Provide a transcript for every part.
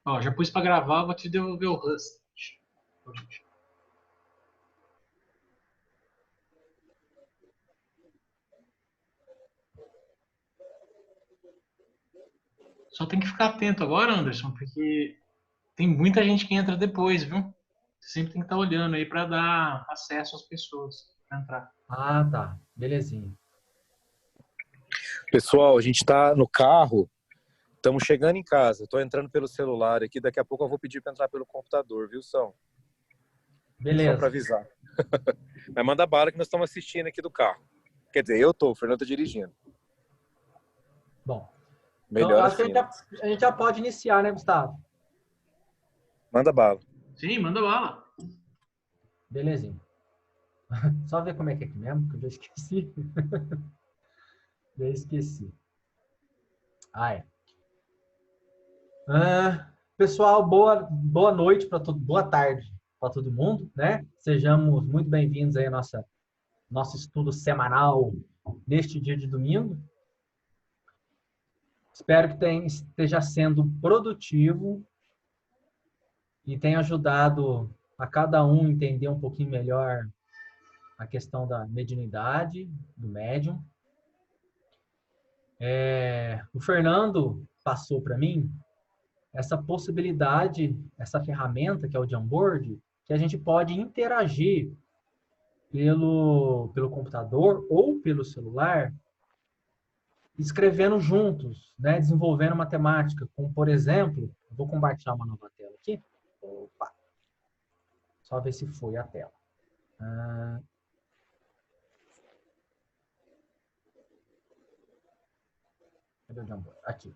Ó, já pus pra gravar, vou te devolver o Rust. Só tem que ficar atento agora, Anderson, porque tem muita gente que entra depois, viu? Você sempre tem que estar olhando aí para dar acesso às pessoas para entrar. Ah, tá. Belezinha. Pessoal, a gente está no carro, estamos chegando em casa. Estou entrando pelo celular aqui, daqui a pouco eu vou pedir para entrar pelo computador, viu, São? Só para Beleza. avisar. Mas manda bala que nós estamos assistindo aqui do carro. Quer dizer, eu tô, o Fernando tá dirigindo. Bom, então Melhor acho que assim, né? a gente já pode iniciar, né, Gustavo? Manda bala. Sim, manda bala. Belezinha. Só ver como é que é aqui mesmo, que eu já esqueci. Já esqueci. Ah, é. Pessoal, boa noite para todo, boa tarde para todo mundo, né? Sejamos muito bem-vindos aí ao nosso estudo semanal neste dia de domingo. Espero que esteja sendo produtivo e tenha ajudado a cada um entender um pouquinho melhor a questão da mediunidade, do médium. O Fernando passou para mim essa possibilidade, essa ferramenta que é o Jamboard, que a gente pode interagir pelo computador ou pelo celular, escrevendo juntos, né? Desenvolvendo matemática, como por exemplo, eu vou compartilhar uma nova tela aqui. Opa, só ver se foi a tela. Cadê o Jamboard? Aqui.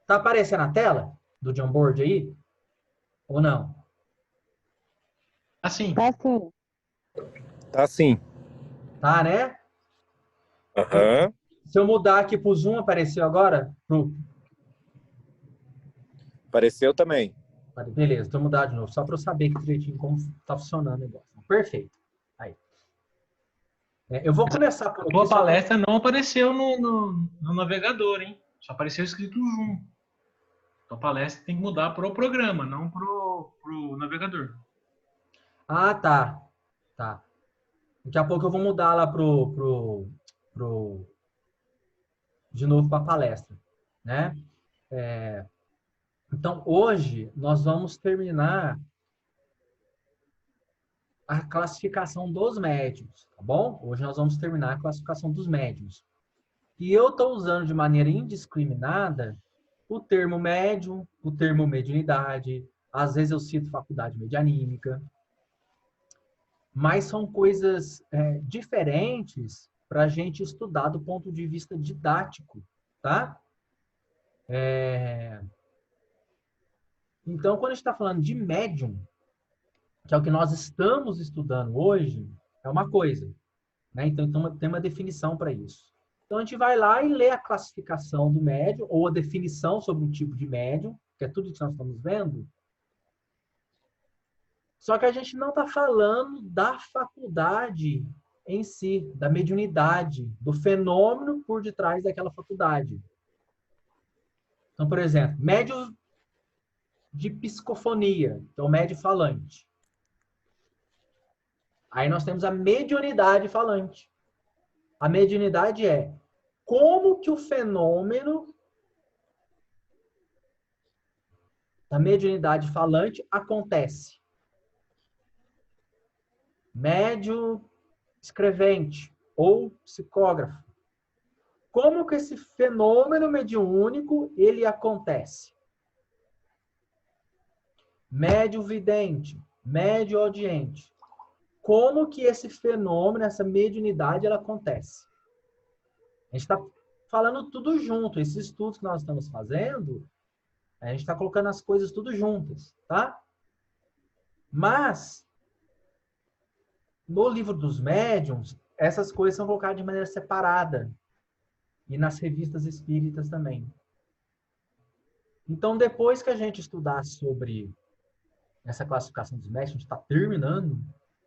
Tá aparecendo a tela do Jamboard aí? Ou não? Assim. Tá sim. Tá sim. Tá, né? Aham. Se eu mudar aqui pro Zoom, apareceu agora? Apareceu também. Beleza, então mudar de novo, só para eu saber que direitinho como está funcionando o negócio. Perfeito. Aí. Eu vou começar por A aqui. tua palestra não apareceu no navegador, hein? Só apareceu escrito Zoom. Tua palestra tem que mudar pro programa, não pro navegador. Ah, tá. Tá. Daqui a pouco eu vou mudar lá de novo para a palestra, né? Então, hoje nós vamos terminar a classificação dos médiuns, tá bom? Hoje nós vamos terminar a classificação dos médiuns. E eu estou usando de maneira indiscriminada o termo médium, o termo mediunidade, às vezes eu cito faculdade medianímica, mas são coisas diferentes para a gente estudar do ponto de vista didático, tá? Então, quando a gente está falando de médium, que é o que nós estamos estudando hoje, é uma coisa, né? Então, tem uma definição para isso. Então, a gente vai lá e lê a classificação do médium, ou a definição sobre um tipo de médium, que é tudo que nós estamos vendo. Só que a gente não está falando da faculdade em si, da mediunidade, do fenômeno por detrás daquela faculdade. Então, por exemplo, médium de psicofonia, que é o médium falante. Aí nós temos a mediunidade falante. A mediunidade é como que o fenômeno da mediunidade falante acontece. Médium escrevente ou psicógrafo. Como que esse fenômeno mediúnico ele acontece? Médium vidente, médium audiente. Como que esse fenômeno, essa mediunidade, ela acontece? A gente está falando tudo junto. Esses estudos que nós estamos fazendo, a gente está colocando as coisas tudo juntas, tá? Mas, no livro dos médiuns, essas coisas são colocadas de maneira separada. E nas revistas espíritas também. Então, depois que a gente estudar sobre essa classificação dos médiuns, a gente está terminando,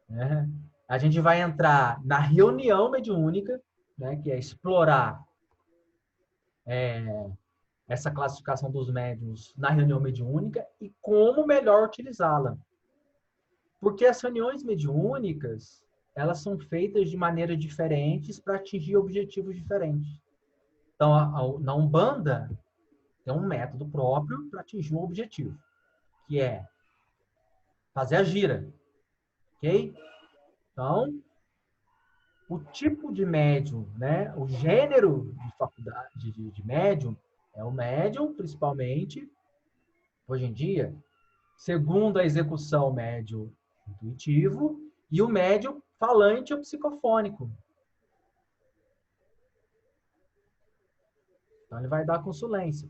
né? A gente vai entrar na reunião mediúnica, né? Que é explorar essa classificação dos médiuns na reunião mediúnica e como melhor utilizá-la. Porque as reuniões mediúnicas, elas são feitas de maneiras diferentes para atingir objetivos diferentes. Então, na Umbanda, tem um método próprio para atingir um objetivo, que é fazer a gira, ok? Então, o tipo de médium, né? O gênero de faculdade de médium é o médium, principalmente, hoje em dia, segundo a execução médium intuitivo e o médium falante ou psicofônico. Então, ele vai dar consulência.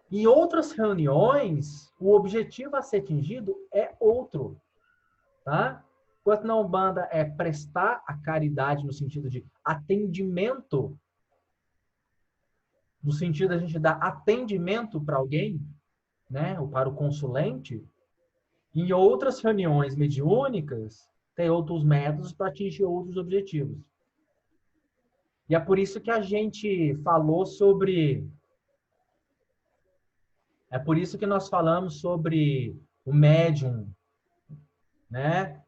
Em outras reuniões, o objetivo a ser atingido é outro, tá? Enquanto na Umbanda é prestar a caridade no sentido de atendimento, no sentido de a gente dar atendimento para alguém, né, ou para o consulente, em outras reuniões mediúnicas, tem outros métodos para atingir outros objetivos. E é por isso que a gente falou sobre... É por isso que nós falamos sobre o médium, né,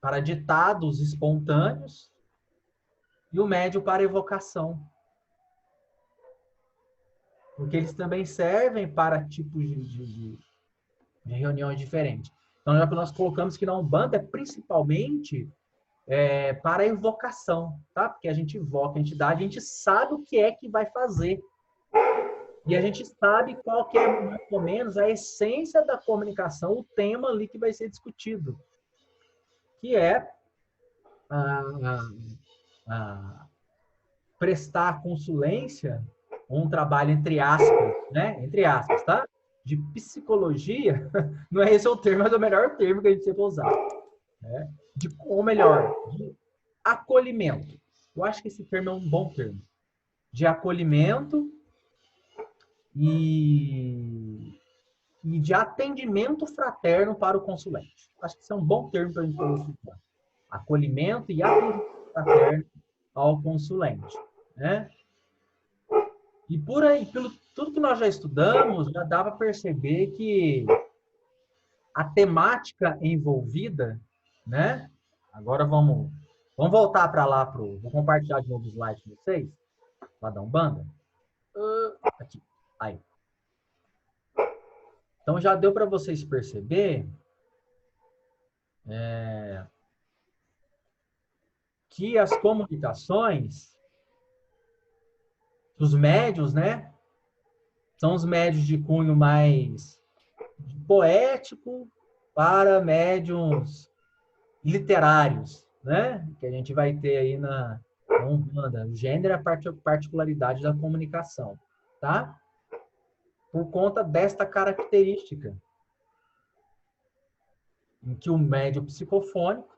para ditados espontâneos e o médium para evocação. Porque eles também servem para tipos de reuniões diferentes. Então, já que nós colocamos que na Umbanda é principalmente para a invocação, tá? Porque a gente invoca a entidade, a gente sabe o que é que vai fazer. E a gente sabe qual que é, mais ou menos, a essência da comunicação, o tema ali que vai ser discutido. Que é prestar consulência, um trabalho entre aspas, né? Entre aspas, tá? De psicologia, não é esse o termo, mas é o melhor termo que a gente sempre usar. Né? Ou melhor, de acolhimento. Eu acho que esse termo é um bom termo. De acolhimento e de atendimento fraterno para o consulente. Acho que isso é um bom termo para a gente utilizar. Acolhimento e atendimento fraterno ao consulente. Né? E por aí, pelo tudo que nós já estudamos, já dá para perceber que a temática envolvida, né? Agora vamos voltar para lá vou compartilhar de novo o slide com vocês, lá da Umbanda. Aqui, aí. Então já deu para vocês perceber que as comunicações dos médiuns, né? São os médiuns de cunho mais poético para médiuns literários, né? Que a gente vai ter aí na Umbanda. O gênero é a particularidade da comunicação, tá? Por conta desta característica, em que o médium psicofônico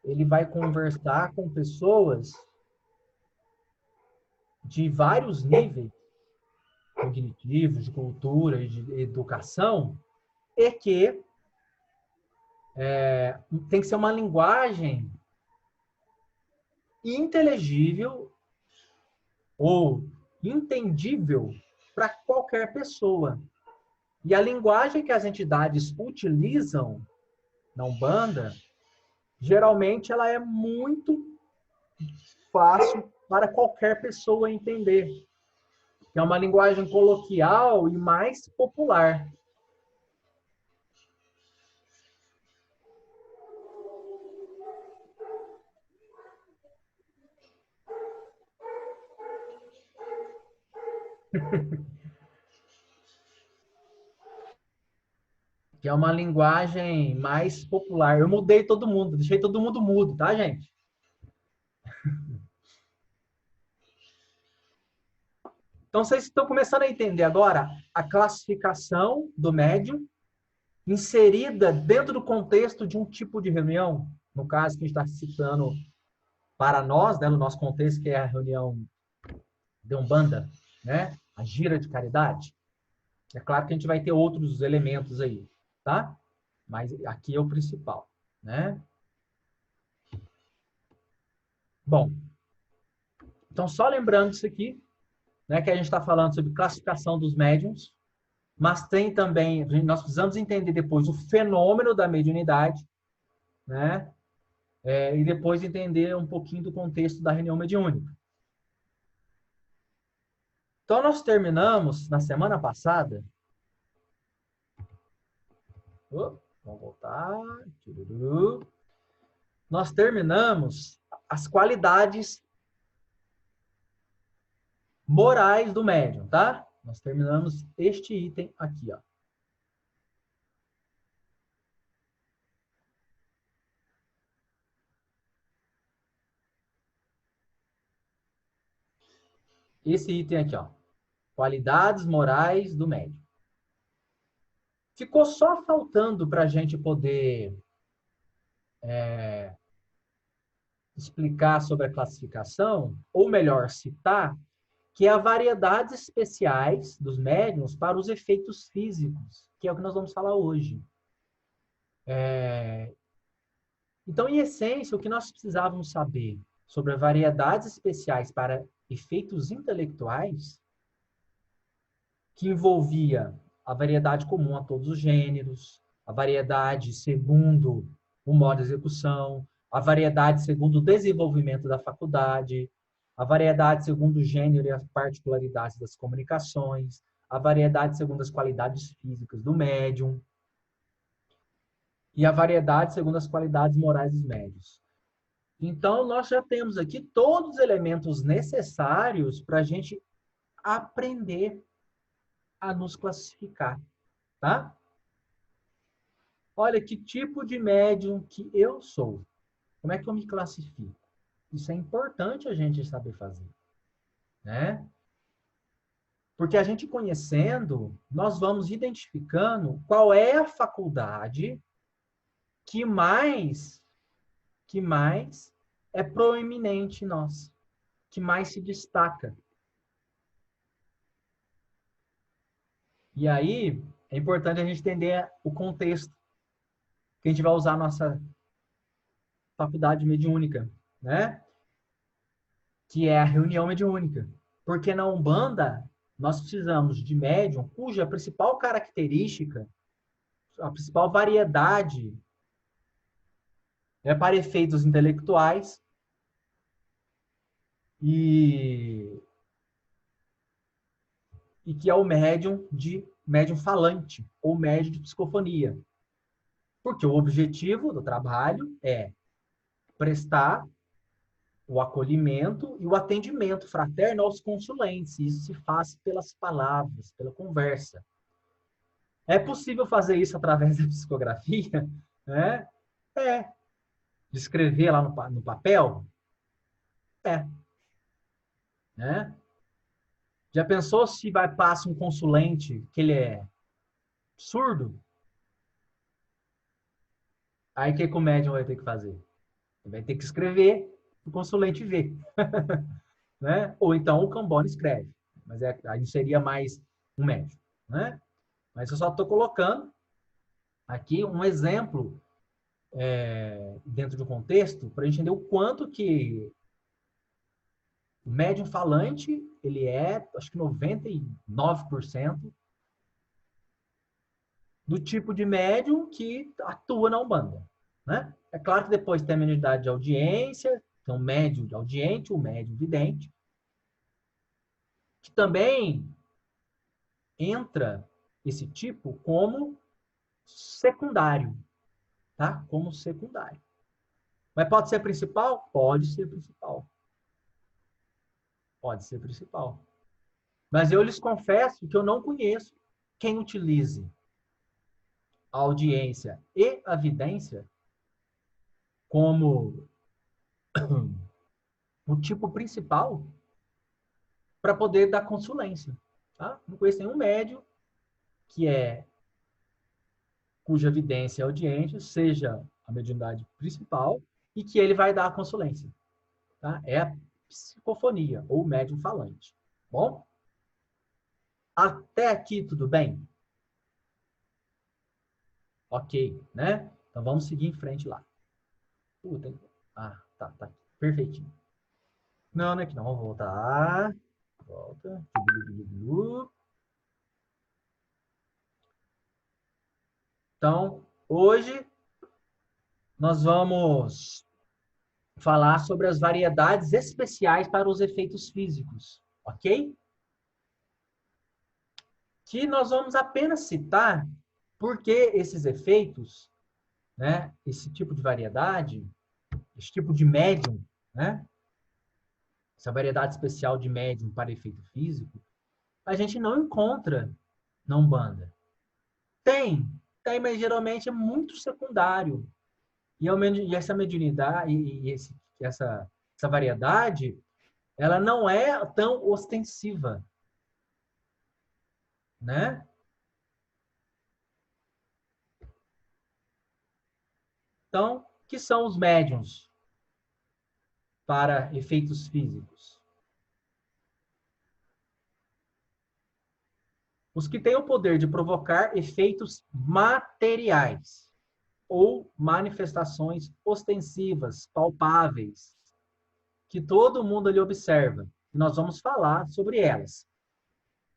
ele vai conversar com pessoas de vários níveis cognitivos, de cultura e de educação, e que tem que ser uma linguagem inteligível ou entendível para qualquer pessoa. E a linguagem que as entidades utilizam na Umbanda, geralmente ela é muito fácil para qualquer pessoa entender. É uma linguagem coloquial e mais popular. Que é uma linguagem mais popular. Eu mudei todo mundo, deixei todo mundo mudo, tá, gente? Então, vocês estão começando a entender agora a classificação do médium inserida dentro do contexto de um tipo de reunião. No caso que a gente está citando para nós, né, no nosso contexto, que é a reunião de Umbanda, né? A gira de caridade. É claro que a gente vai ter outros elementos aí, tá? Mas aqui é o principal, né? Bom, Então, só lembrando isso aqui, né, que a gente está falando sobre classificação dos médiums, mas tem também, nós precisamos entender depois o fenômeno da mediunidade, né? E depois entender um pouquinho do contexto da reunião mediúnica. Então, nós terminamos, na semana passada, vamos voltar, nós terminamos as qualidades morais do médium, tá? Nós terminamos este item aqui, ó. Esse item aqui, ó. Qualidades morais do médium. Ficou só faltando para a gente poder explicar sobre a classificação, ou melhor, citar, que é a variedades especiais dos médiums para os efeitos físicos, que é o que nós vamos falar hoje. Então, em essência, o que nós precisávamos saber sobre as variedades especiais para efeitos intelectuais, que envolvia a variedade comum a todos os gêneros, a variedade segundo o modo de execução, a variedade segundo o desenvolvimento da faculdade, a variedade segundo o gênero e as particularidades das comunicações, a variedade segundo as qualidades físicas do médium e a variedade segundo as qualidades morais dos médiuns. Então, nós já temos aqui todos os elementos necessários para a gente aprender a nos classificar, tá? Olha, que tipo de médium que eu sou? Como é que eu me classifico? Isso é importante a gente saber fazer, né? Porque a gente conhecendo, nós vamos identificando qual é a faculdade que mais é proeminente em nós, que mais se destaca. E aí, é importante a gente entender o contexto que a gente vai usar a nossa faculdade mediúnica, né? Que é a reunião mediúnica. Porque na Umbanda, nós precisamos de médium cuja principal característica, a principal variedade é para efeitos intelectuais e que é o médium falante ou médium de psicofonia. Porque o objetivo do trabalho é prestar o acolhimento e o atendimento fraterno aos consulentes. Isso se faz pelas palavras, pela conversa. É possível fazer isso através da psicografia? Né? É. De escrever lá no papel? É. Né? Já pensou se passa um consulente que ele é surdo? Aí o que o médium vai ter que fazer? Ele vai ter que escrever, o consulente ver. Né? Ou então o Cambone escreve. Mas aí seria mais um médium. Né? Mas eu só estou colocando aqui um exemplo dentro do contexto para a gente entender o quanto que o médium falante, ele é, acho que 99% do tipo de médium que atua na Umbanda. Né? É claro que depois tem a mediunidade de audiência, tem o médium de audiente, o médium vidente, que também entra esse tipo como secundário, tá? Como secundário. Mas pode ser principal? Pode ser principal. Pode ser principal. Mas eu lhes confesso que eu não conheço quem utilize a audiência e a vidência como o tipo principal para poder dar consulência. Tá? Não conheço nenhum médium cuja vidência e audiência seja a mediunidade principal e que ele vai dar a consulência. Tá? É a psicofonia, ou médium falante. Bom? Até aqui tudo bem? Ok, né? Então vamos seguir em frente lá. Tá. Perfeitinho. Não, não é aqui não. Vamos voltar. Volta. Então, hoje nós vamos falar sobre as variedades especiais para os efeitos físicos, ok? Que nós vamos apenas citar porque esses efeitos, né, esse tipo de variedade, esse tipo de médium, né, essa variedade especial de médium para efeito físico, a gente não encontra na Umbanda. Tem, mas geralmente é muito secundário. E essa mediunidade, essa variedade, ela não é tão ostensiva, né? Então, que são os médiums para efeitos físicos? Os que têm o poder de provocar efeitos materiais ou manifestações ostensivas, palpáveis, que todo mundo ali observa. E nós vamos falar sobre elas.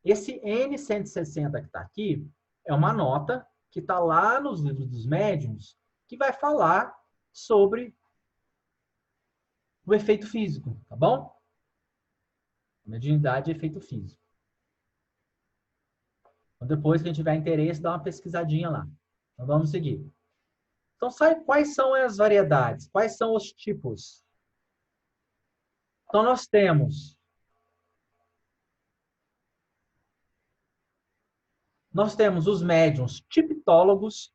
Esse N160 que está aqui é uma nota que está lá nos livros dos médiuns, que vai falar sobre o efeito físico, tá bom? Mediunidade e efeito físico. Então, depois que a gente tiver interesse, dá uma pesquisadinha lá. Então, vamos seguir. Então, sabe quais são as variedades? Quais são os tipos? Então, nós temos os médiuns tipitólogos,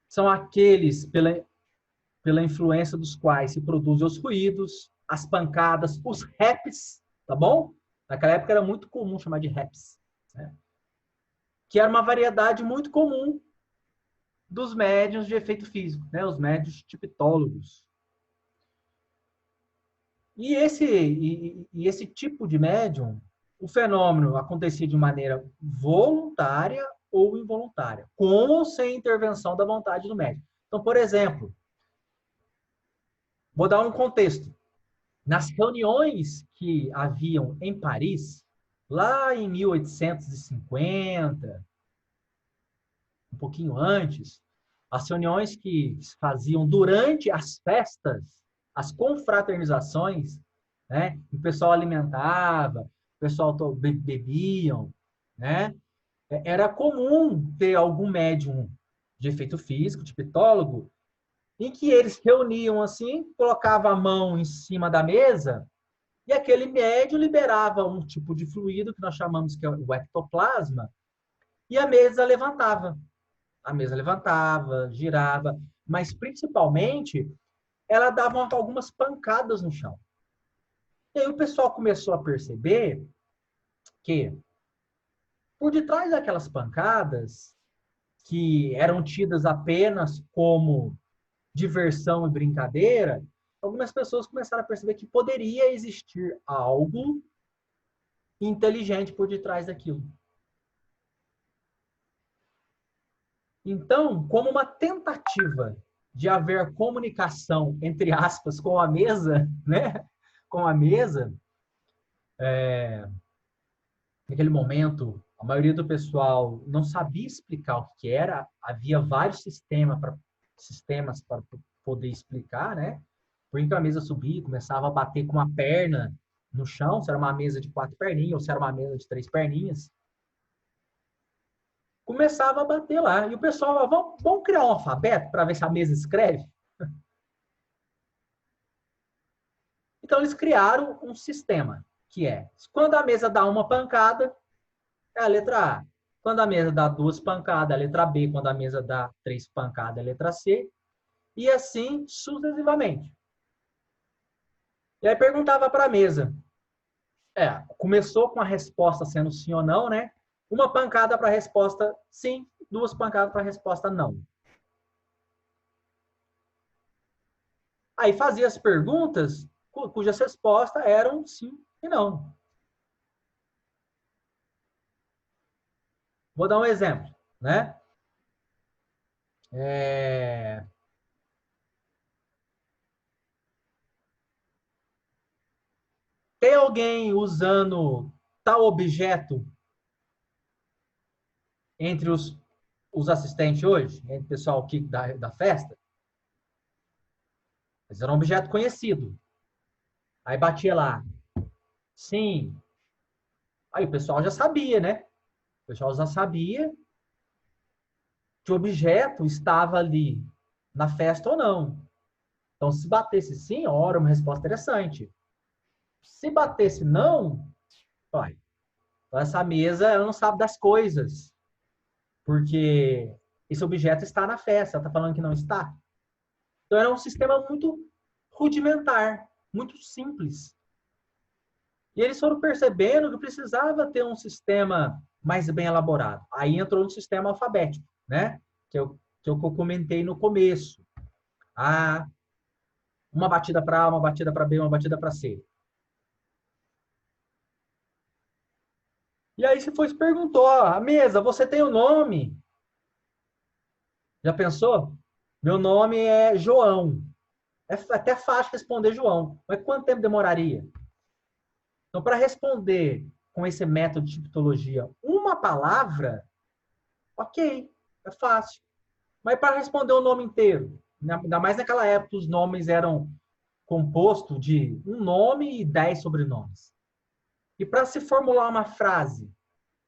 são aqueles pela influência dos quais se produzem os ruídos, as pancadas, os raps, tá bom? Naquela época era muito comum chamar de raps, né? Que era uma variedade muito comum dos médiuns de efeito físico, né? Os médiuns tipitólogos. E esse tipo de médium, o fenômeno acontecia de maneira voluntária ou involuntária, com ou sem intervenção da vontade do médium. Então, por exemplo, vou dar um contexto. Nas reuniões que haviam em Paris, lá em 1850, um pouquinho antes, as reuniões que se faziam durante as festas, as confraternizações, né? O pessoal alimentava, o pessoal bebiam, né? Era comum ter algum médium de efeito físico, de pitólogo, em que eles reuniam assim, colocava a mão em cima da mesa e aquele médium liberava um tipo de fluido que nós chamamos que é o ectoplasma e a mesa levantava. A mesa levantava, girava, mas principalmente ela dava algumas pancadas no chão. E aí o pessoal começou a perceber que por detrás daquelas pancadas, que eram tidas apenas como diversão e brincadeira, algumas pessoas começaram a perceber que poderia existir algo inteligente por detrás daquilo. Então, como uma tentativa de haver comunicação, entre aspas, com a mesa, né? Com a mesa, naquele momento, a maioria do pessoal não sabia explicar o que era, havia vários sistemas para poder explicar, né? Por que a mesa subia e começava a bater com uma perna no chão, se era uma mesa de 4 perninhas ou se era uma mesa de 3 perninhas. Começava a bater lá. E o pessoal, vamos criar um alfabeto para ver se a mesa escreve? Então, eles criaram um sistema, que é, quando a mesa dá uma pancada, é a letra A. Quando a mesa dá 2 pancadas, é a letra B. Quando a mesa dá 3 pancadas, é a letra C. E assim sucessivamente. E aí perguntava para a mesa. Começou com a resposta sendo sim ou não, né? Uma pancada para a resposta sim, 2 pancadas para a resposta não. Aí fazia as perguntas cujas respostas eram sim e não. Vou dar um exemplo, né? Tem alguém usando tal objeto entre os assistentes hoje? Entre o pessoal aqui da festa? Mas era um objeto conhecido. Aí batia lá. Sim. Aí o pessoal já sabia, né? O pessoal já sabia que o objeto estava ali na festa ou não. Então, se batesse sim, ora, uma resposta interessante. Se batesse não, vai. Então, essa mesa, ela não sabe das coisas. Porque esse objeto está na festa. Ela está falando que não está. Então, era um sistema muito rudimentar, muito simples. E eles foram percebendo que precisava ter um sistema mais bem elaborado. Aí entrou no sistema alfabético, né? Que eu comentei no começo. Ah, uma batida para A, uma batida para B, uma batida para C. E aí se foi se perguntou, a mesa, você tem o nome? Já pensou? Meu nome é João. É até fácil responder João. Mas quanto tempo demoraria? Então, para responder com esse método de tipologia uma palavra, ok, é fácil. Mas para responder o nome inteiro, ainda mais naquela época, os nomes eram compostos de um nome e 10 sobrenomes. E para se formular uma frase,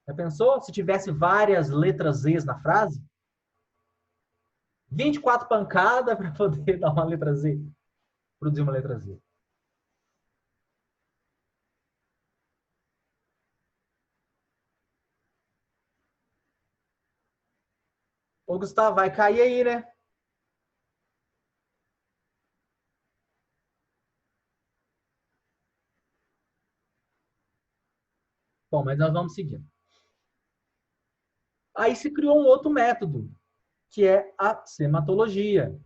já pensou? Se tivesse várias letras Z na frase? 24 pancadas para poder dar uma letra Z, produzir uma letra Z. Ô, Gustavo, vai cair aí, né? Bom, mas nós vamos seguir. Aí se criou um outro método, que é a sematologia,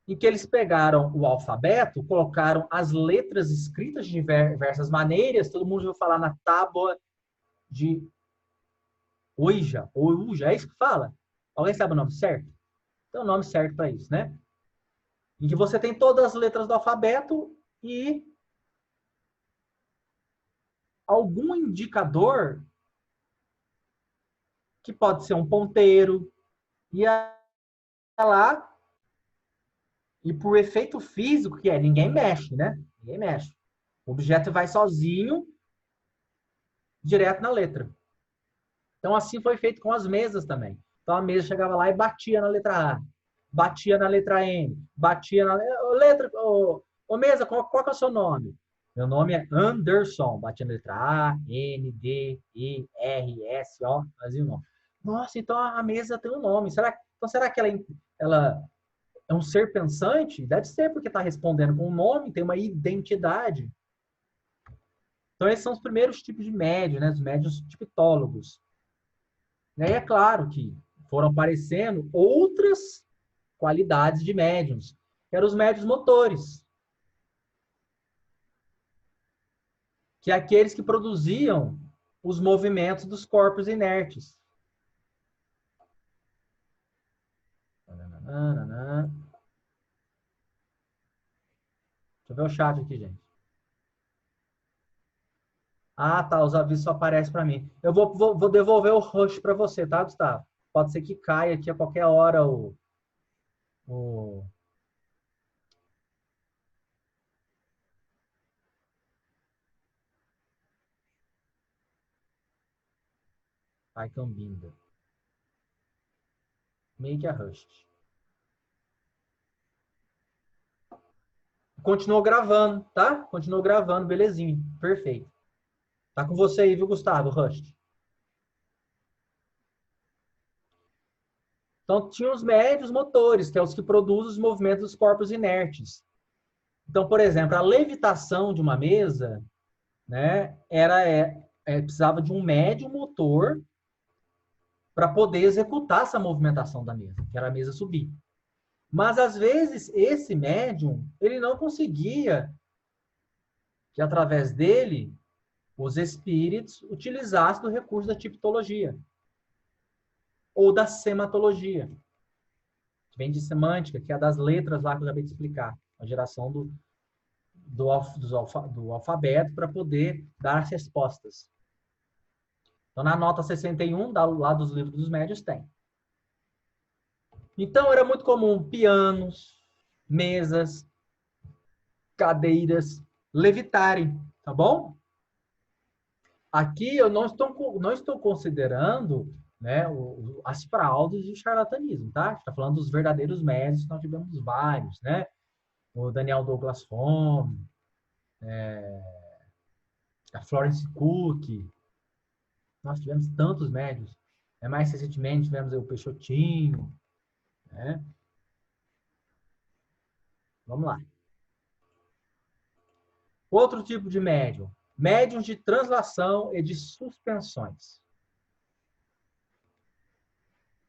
em que eles pegaram o alfabeto, colocaram as letras escritas de diversas maneiras, todo mundo vai falar na tábua de Ouija, ou Uja, é isso que fala? Alguém sabe o nome certo? Tem um nome certo para isso, né? Em que você tem todas as letras do alfabeto e algum indicador que pode ser um ponteiro, e lá, e por efeito físico, que é ninguém mexe, né? Ninguém mexe. O objeto vai sozinho, direto na letra. Então, assim foi feito com as mesas também. Então, a mesa chegava lá e batia na letra A, batia na letra N, batia na letra. Ô mesa, qual que é o seu nome? Meu nome é Anderson. Batia na letra A, N, D, E, R, S, O, fazia o nome. Nossa, então a mesa tem um nome. Será que ela é um ser pensante? Deve ser, porque está respondendo com um nome, tem uma identidade. Então, esses são os primeiros tipos de médios, né? Os médios tipitólogos. E aí é claro que foram aparecendo outras qualidades de médiums, que eram os médios motores, que é aqueles que produziam os movimentos dos corpos inertes. Deixa eu ver o chat aqui, gente. Ah, tá, os avisos só aparecem para mim. Eu vou devolver o rush para você, tá, Gustavo? Pode ser que caia aqui a qualquer hora o... Ai, Cambinda. Make a rush. Continuou gravando, tá? Continuou gravando, belezinha. Perfeito. Tá com você aí, viu, Gustavo? Rust. Então, tinha os médios motores, que é os que produzem os movimentos dos corpos inertes. Então, por exemplo, a levitação de uma mesa, né, precisava de um médio motor para poder executar essa movimentação da mesa, que era a mesa subir. Mas, às vezes, esse médium, ele não conseguia que, através dele, os espíritos utilizassem do recurso da tipologia ou da sematologia, que vem de semântica, que é das letras lá que eu acabei de explicar, a geração do alfabeto para poder dar as respostas. Então, na nota 61, lá dos livros dos médios, tem. Então, era muito comum pianos, mesas, cadeiras levitarem, tá bom? Aqui eu não estou considerando, né, as fraudes e o charlatanismo, tá? Está falando dos verdadeiros médios, nós tivemos vários, né? O Daniel Douglas Home, a Florence Cook, nós tivemos tantos médios. Mais recentemente tivemos o Peixotinho, né? Vamos lá. Outro tipo de médium. Médiums de translação e de suspensões.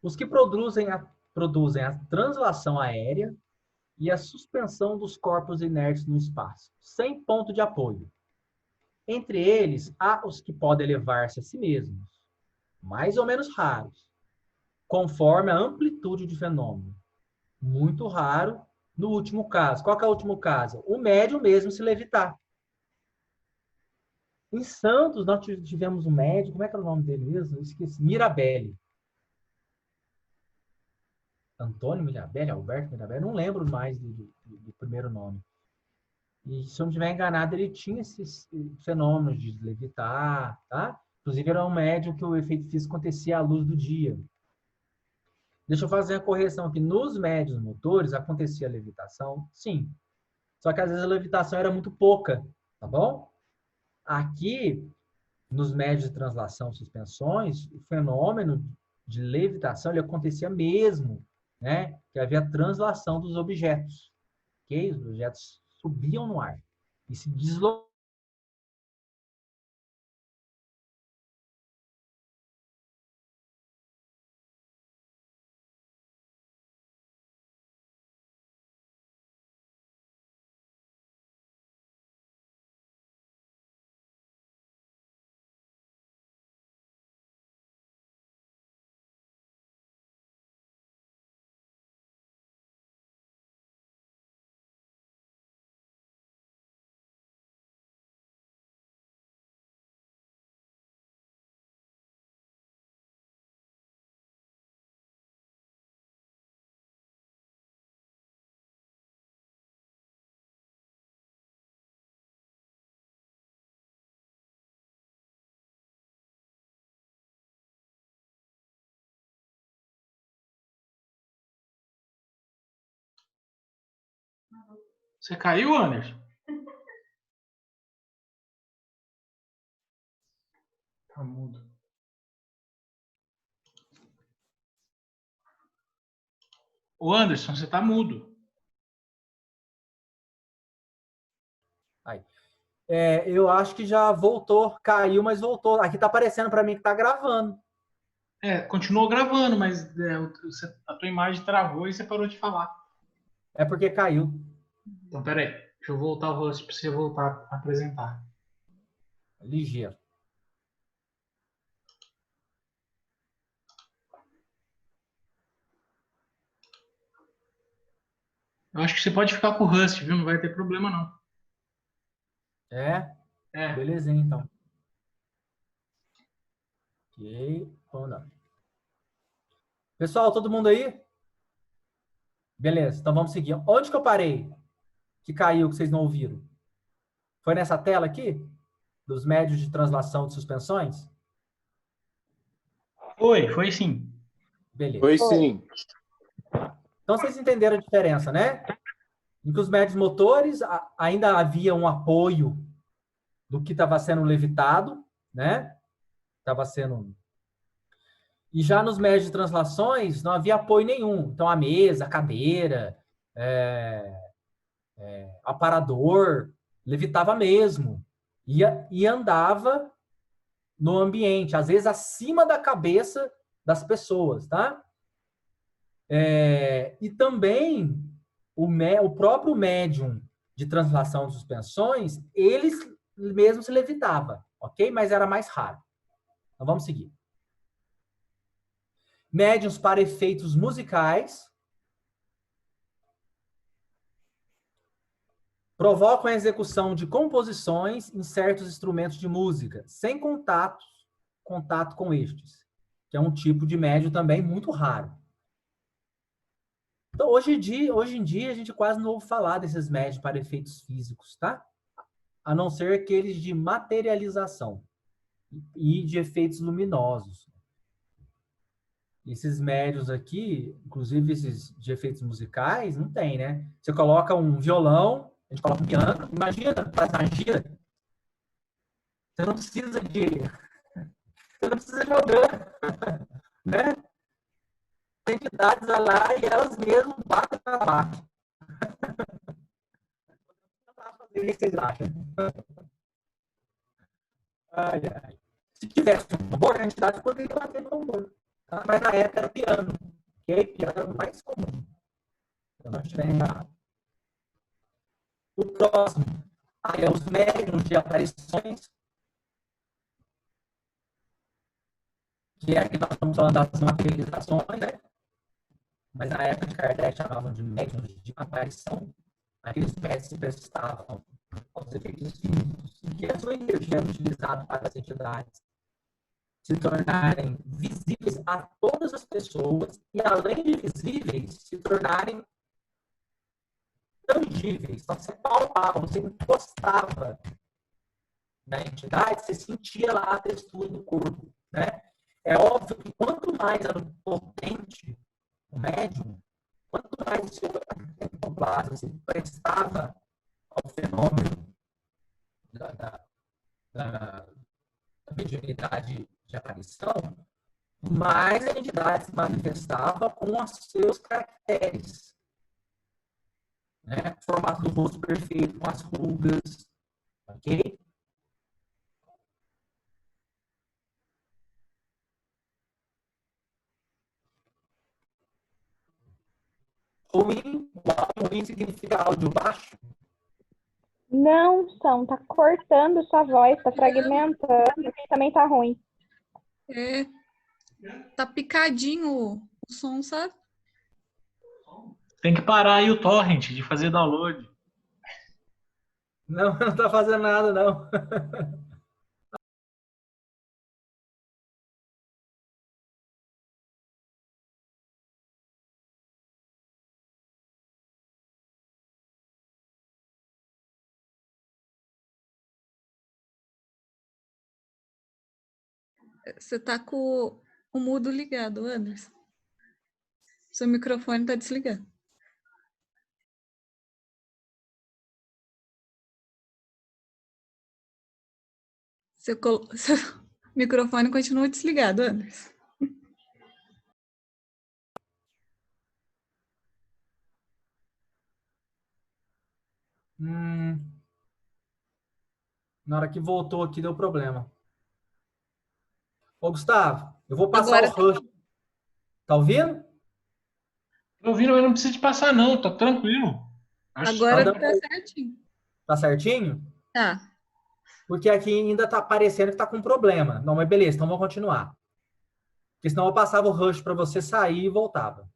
Os que produzem a translação aérea e a suspensão dos corpos inertes no espaço, sem ponto de apoio. Entre eles, há os que podem elevar-se a si mesmos, mais ou menos raros, conforme a amplitude de fenômeno. Muito raro no último caso. Qual que é o último caso? O médium mesmo se levitar. Em Santos, nós tivemos um médium, como é que era o nome dele mesmo? Eu esqueci. Mirabelli. Antônio Mirabelli, Alberto Mirabelli, não lembro mais do primeiro nome. E se eu não estiver enganado, ele tinha esses fenômenos de levitar, tá? Inclusive, era um médium que o efeito físico acontecia à luz do dia. Deixa eu fazer a correção aqui. Nos médiuns motores, acontecia a levitação? Sim. Só que às vezes a levitação era muito pouca, tá bom? Aqui, nos médiuns de translação e suspensões, o fenômeno de levitação ele acontecia mesmo, né? Que havia translação dos objetos, ok? Os objetos subiam no ar e se deslocavam. Você caiu, Anderson? Tá mudo. Ô, Anderson, você tá mudo. Eu acho que já voltou, caiu, mas voltou. Aqui tá aparecendo para mim que tá gravando. Continuou gravando, mas a tua imagem travou e você parou de falar. É porque caiu. Então, peraí. Deixa eu voltar o rosto para você voltar a apresentar. Ligeiro. Eu acho que você pode ficar com o Rust, viu? Não vai ter problema, não. É? Belezinha, então. Ok. Vamos lá. Pessoal, todo mundo aí? Beleza, então vamos seguir. Onde que eu parei? Que caiu, que vocês não ouviram? Foi nessa tela aqui? Dos médios de translação de suspensões? Foi sim. Beleza. Foi sim. Então vocês entenderam a diferença, né? Em que os médios motores ainda havia um apoio do que estava sendo levitado, né? Estava sendo... E já nos médios de translações não havia apoio nenhum. Então a mesa, a cadeira, aparador, levitava mesmo. E andava no ambiente, às vezes acima da cabeça das pessoas, tá? E também o próprio médium de translação de suspensões, eles mesmo se levitava, ok? Mas era mais raro. Então vamos seguir. Médiuns para efeitos musicais. Provocam a execução de composições em certos instrumentos de música, sem contato com estes, que é um tipo de médium também muito raro. Então, hoje em dia, a gente quase não ouve falar desses médios para efeitos físicos, tá? A não ser aqueles de materialização e de efeitos luminosos. Esses médios aqui, inclusive esses de efeitos musicais, não tem, né? Você coloca um violão, a gente coloca um piano, imagina, faz magia. Você não precisa jogar, né? Tem entidades lá e elas mesmas batem na máquina. O que vocês acham? Ai, ai. Se tivesse um tambor, a entidade poderia bater no tambor. Tá? Mas na época era piano. Ok? Piano era o mais comum. Se eu não estiver enganado. O próximo é os médiuns de aparições, que é aqui nós estamos falando das materializações, né? Mas na época de Kardec chamavam de médiuns de aparição. Aqueles médiuns se prestavam aos efeitos físicos e que a sua energia era utilizada para as entidades se tornarem visíveis a todas as pessoas e, além de visíveis, se tornarem tangíveis. Então, você palpava, você encostava na entidade, você sentia lá a textura do corpo, né? É óbvio que quanto mais era potente o médium, quanto mais o seu ectoplasma se prestava ao fenômeno da mediunidade de aparição, mais a entidade se manifestava com os seus caracteres, né? Formato do rosto perfeito, com as rugas, ok? Ruim significa áudio baixo? Não, São, tá cortando sua voz, tá fragmentando, aqui também tá ruim. É, tá picadinho o som, sabe? Tem que parar aí o torrent de fazer download. Não, não tá fazendo nada, não. Você tá com o mudo ligado, Anderson. Seu microfone tá desligado. Seu microfone continua desligado, Anderson. Na hora que voltou aqui, deu problema. Ô, Gustavo, eu vou passar Agora o rush. Tá ouvindo? Tô ouvindo, mas não precisa de passar, não. Tá tranquilo. Agora tá tá certinho. Tá certinho? Tá. Porque aqui ainda tá aparecendo que tá com problema. Não, mas beleza, então vamos continuar. Porque senão eu passava o rush para você sair e voltava.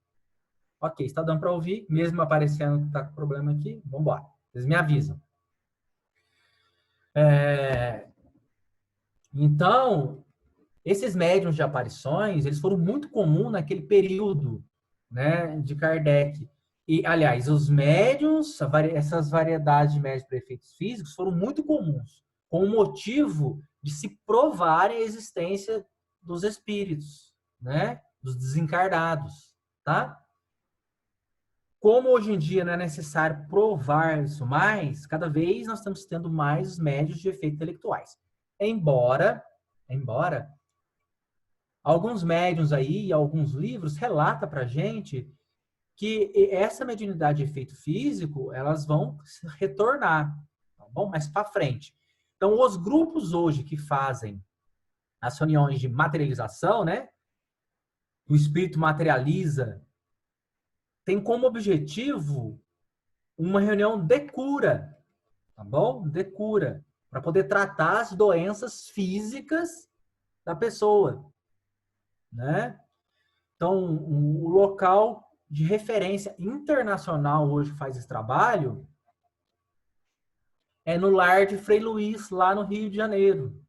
Ok, está dando para ouvir, mesmo aparecendo que tá com problema aqui, vamos embora. Vocês me avisam. Então, esses médiuns de aparições, eles foram muito comuns naquele período, né, de Kardec. E, aliás, os médiuns, essas variedades de médiuns para efeitos físicos foram muito comuns, com o motivo de se provar a existência dos espíritos, né, dos desencarnados, tá? Como hoje em dia não é necessário provar isso mais, cada vez nós estamos tendo mais os médiuns de efeitos intelectuais. Embora alguns médiuns aí, alguns livros relatam para gente que essa mediunidade de efeito físico, elas vão retornar, tá bom? Mais para frente. Então, os grupos hoje que fazem as reuniões de materialização, né? O espírito materializa, tem como objetivo uma reunião de cura, tá bom? De cura, para poder tratar as doenças físicas da pessoa, né? Então, o local de referência internacional hoje que faz esse trabalho é no Lar de Frei Luís, lá no Rio de Janeiro.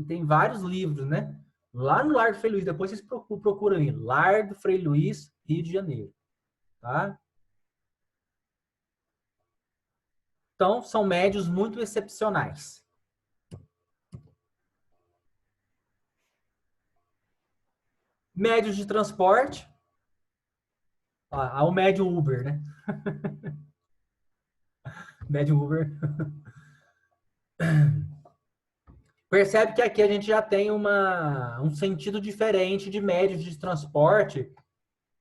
Tem vários livros, né? Lá no Lar do Frei Luís, depois vocês procuram aí, Lar do Frei Luís, Rio de Janeiro. Tá? Então, são médios muito excepcionais. Médios de transporte. Há o médio Uber, né? Médio Uber. Percebe que aqui a gente já tem um sentido diferente de médios de transporte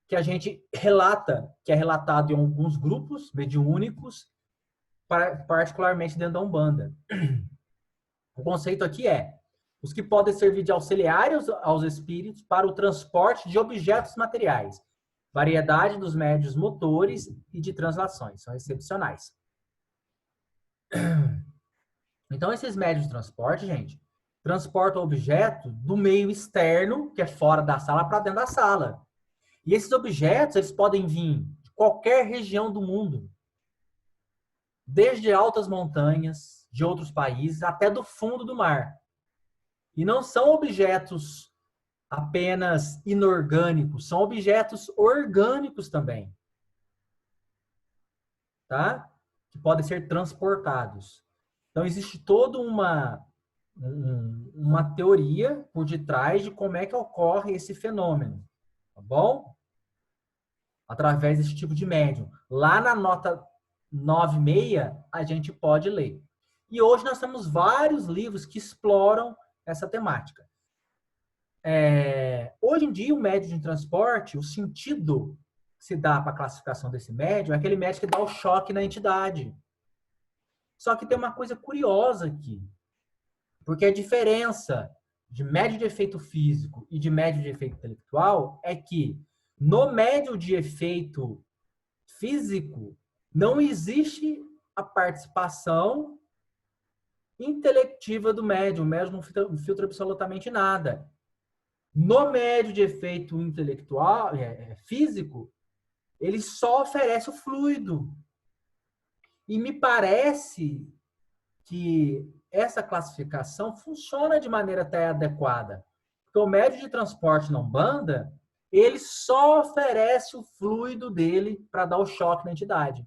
que a gente relata, que é relatado em alguns grupos mediúnicos, particularmente dentro da Umbanda. O conceito aqui é os que podem servir de auxiliares aos espíritos para o transporte de objetos materiais, variedade dos médios motores e de translações, são excepcionais. Então, esses médios de transporte, gente, transportam objeto do meio externo, que é fora da sala, para dentro da sala. E esses objetos, eles podem vir de qualquer região do mundo, desde altas montanhas de outros países até do fundo do mar. E não são objetos apenas inorgânicos, são objetos orgânicos também, tá? Que podem ser transportados. Então, existe toda uma teoria por detrás de como é que ocorre esse fenômeno, tá bom? Através desse tipo de médium. Lá na nota 96, a gente pode ler. E hoje nós temos vários livros que exploram essa temática. Hoje em dia, o médium de transporte, o sentido que se dá para a classificação desse médium é aquele médium que dá o choque na entidade. Só que tem uma coisa curiosa aqui, porque a diferença de médium de efeito físico e de médium de efeito intelectual é que no médium de efeito físico não existe a participação intelectiva do médium. O médium não filtra absolutamente nada. No médium de efeito intelectual, físico, ele só oferece o fluido. E me parece que essa classificação funciona de maneira até adequada. Porque o médium de transporte na Umbanda, ele só oferece o fluido dele para dar o choque na entidade.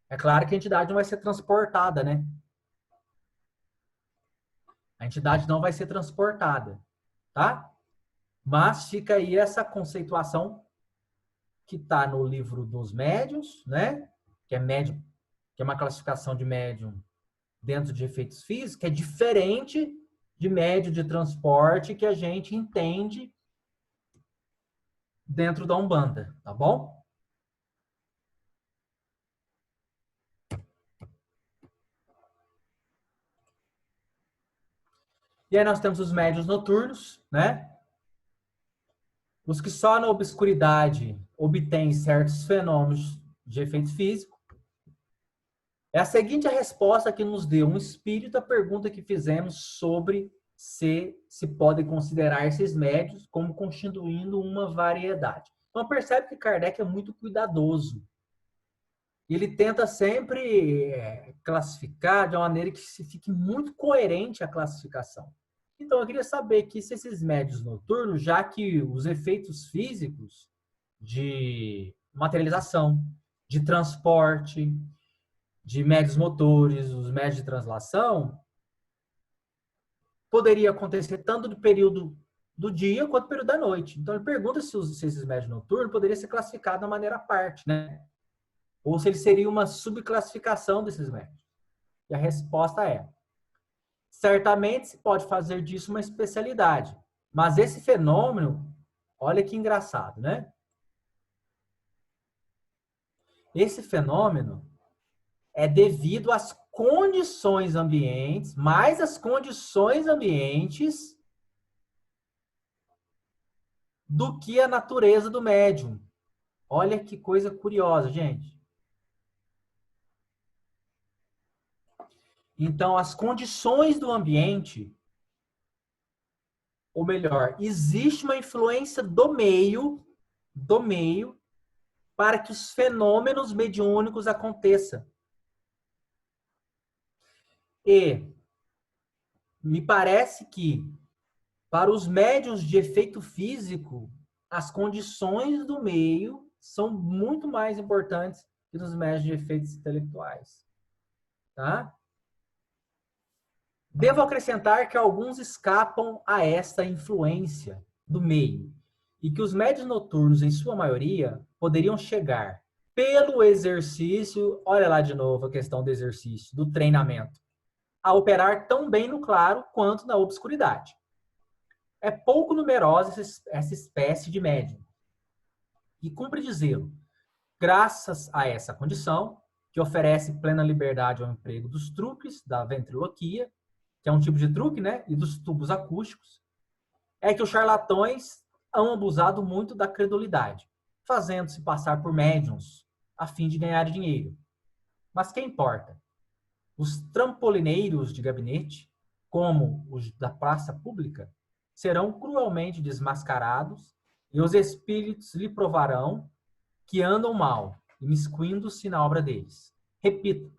É claro que a entidade não vai ser transportada, né? A entidade não vai ser transportada, tá? Mas fica aí essa conceituação que está no livro dos médiuns, né? Que é uma classificação de médium dentro de efeitos físicos, que é diferente de médium de transporte que a gente entende dentro da Umbanda, tá bom? E aí nós temos os médiuns noturnos, né? Os que só na obscuridade obtêm certos fenômenos de efeito físico. É a seguinte a resposta que nos deu um espírito à pergunta que fizemos sobre se podem considerar esses médiuns como constituindo uma variedade. Então percebe que Kardec é muito cuidadoso. Ele tenta sempre classificar de uma maneira que se fique muito coerente a classificação. Então, eu queria saber que se esses médiuns noturnos, já que os efeitos físicos de materialização, de transporte, de médios motores, os médios de translação, poderia acontecer tanto no período do dia quanto no período da noite. Então, ele pergunta se esses médios noturnos poderiam ser classificados de maneira à parte, né? Ou se ele seria uma subclassificação desses médios. E a resposta é: certamente se pode fazer disso uma especialidade. Mas esse fenômeno, olha que engraçado, né? Esse fenômeno é devido às condições ambientes, mais as condições ambientes do que a natureza do médium. Olha que coisa curiosa, gente. Então, as condições do ambiente, ou melhor, existe uma influência do meio, para que os fenômenos mediúnicos aconteçam. E me parece que, para os médiuns de efeito físico, as condições do meio são muito mais importantes que nos médiuns de efeitos intelectuais. Tá? Devo acrescentar que alguns escapam a esta influência do meio e que os médiuns noturnos, em sua maioria, poderiam chegar pelo exercício, olha lá de novo a questão do exercício, do treinamento, a operar tão bem no claro quanto na obscuridade. É pouco numerosa essa espécie de médium. E cumpre dizê-lo, graças a essa condição, que oferece plena liberdade ao emprego dos truques, da ventriloquia, que é um tipo de truque, né? E dos tubos acústicos, é que os charlatões hão abusado muito da credulidade, fazendo-se passar por médiums a fim de ganhar dinheiro. Mas que importa? Os trampolineiros de gabinete, como os da praça pública, serão cruelmente desmascarados e os espíritos lhe provarão que andam mal, imiscuindo-se na obra deles. Repito,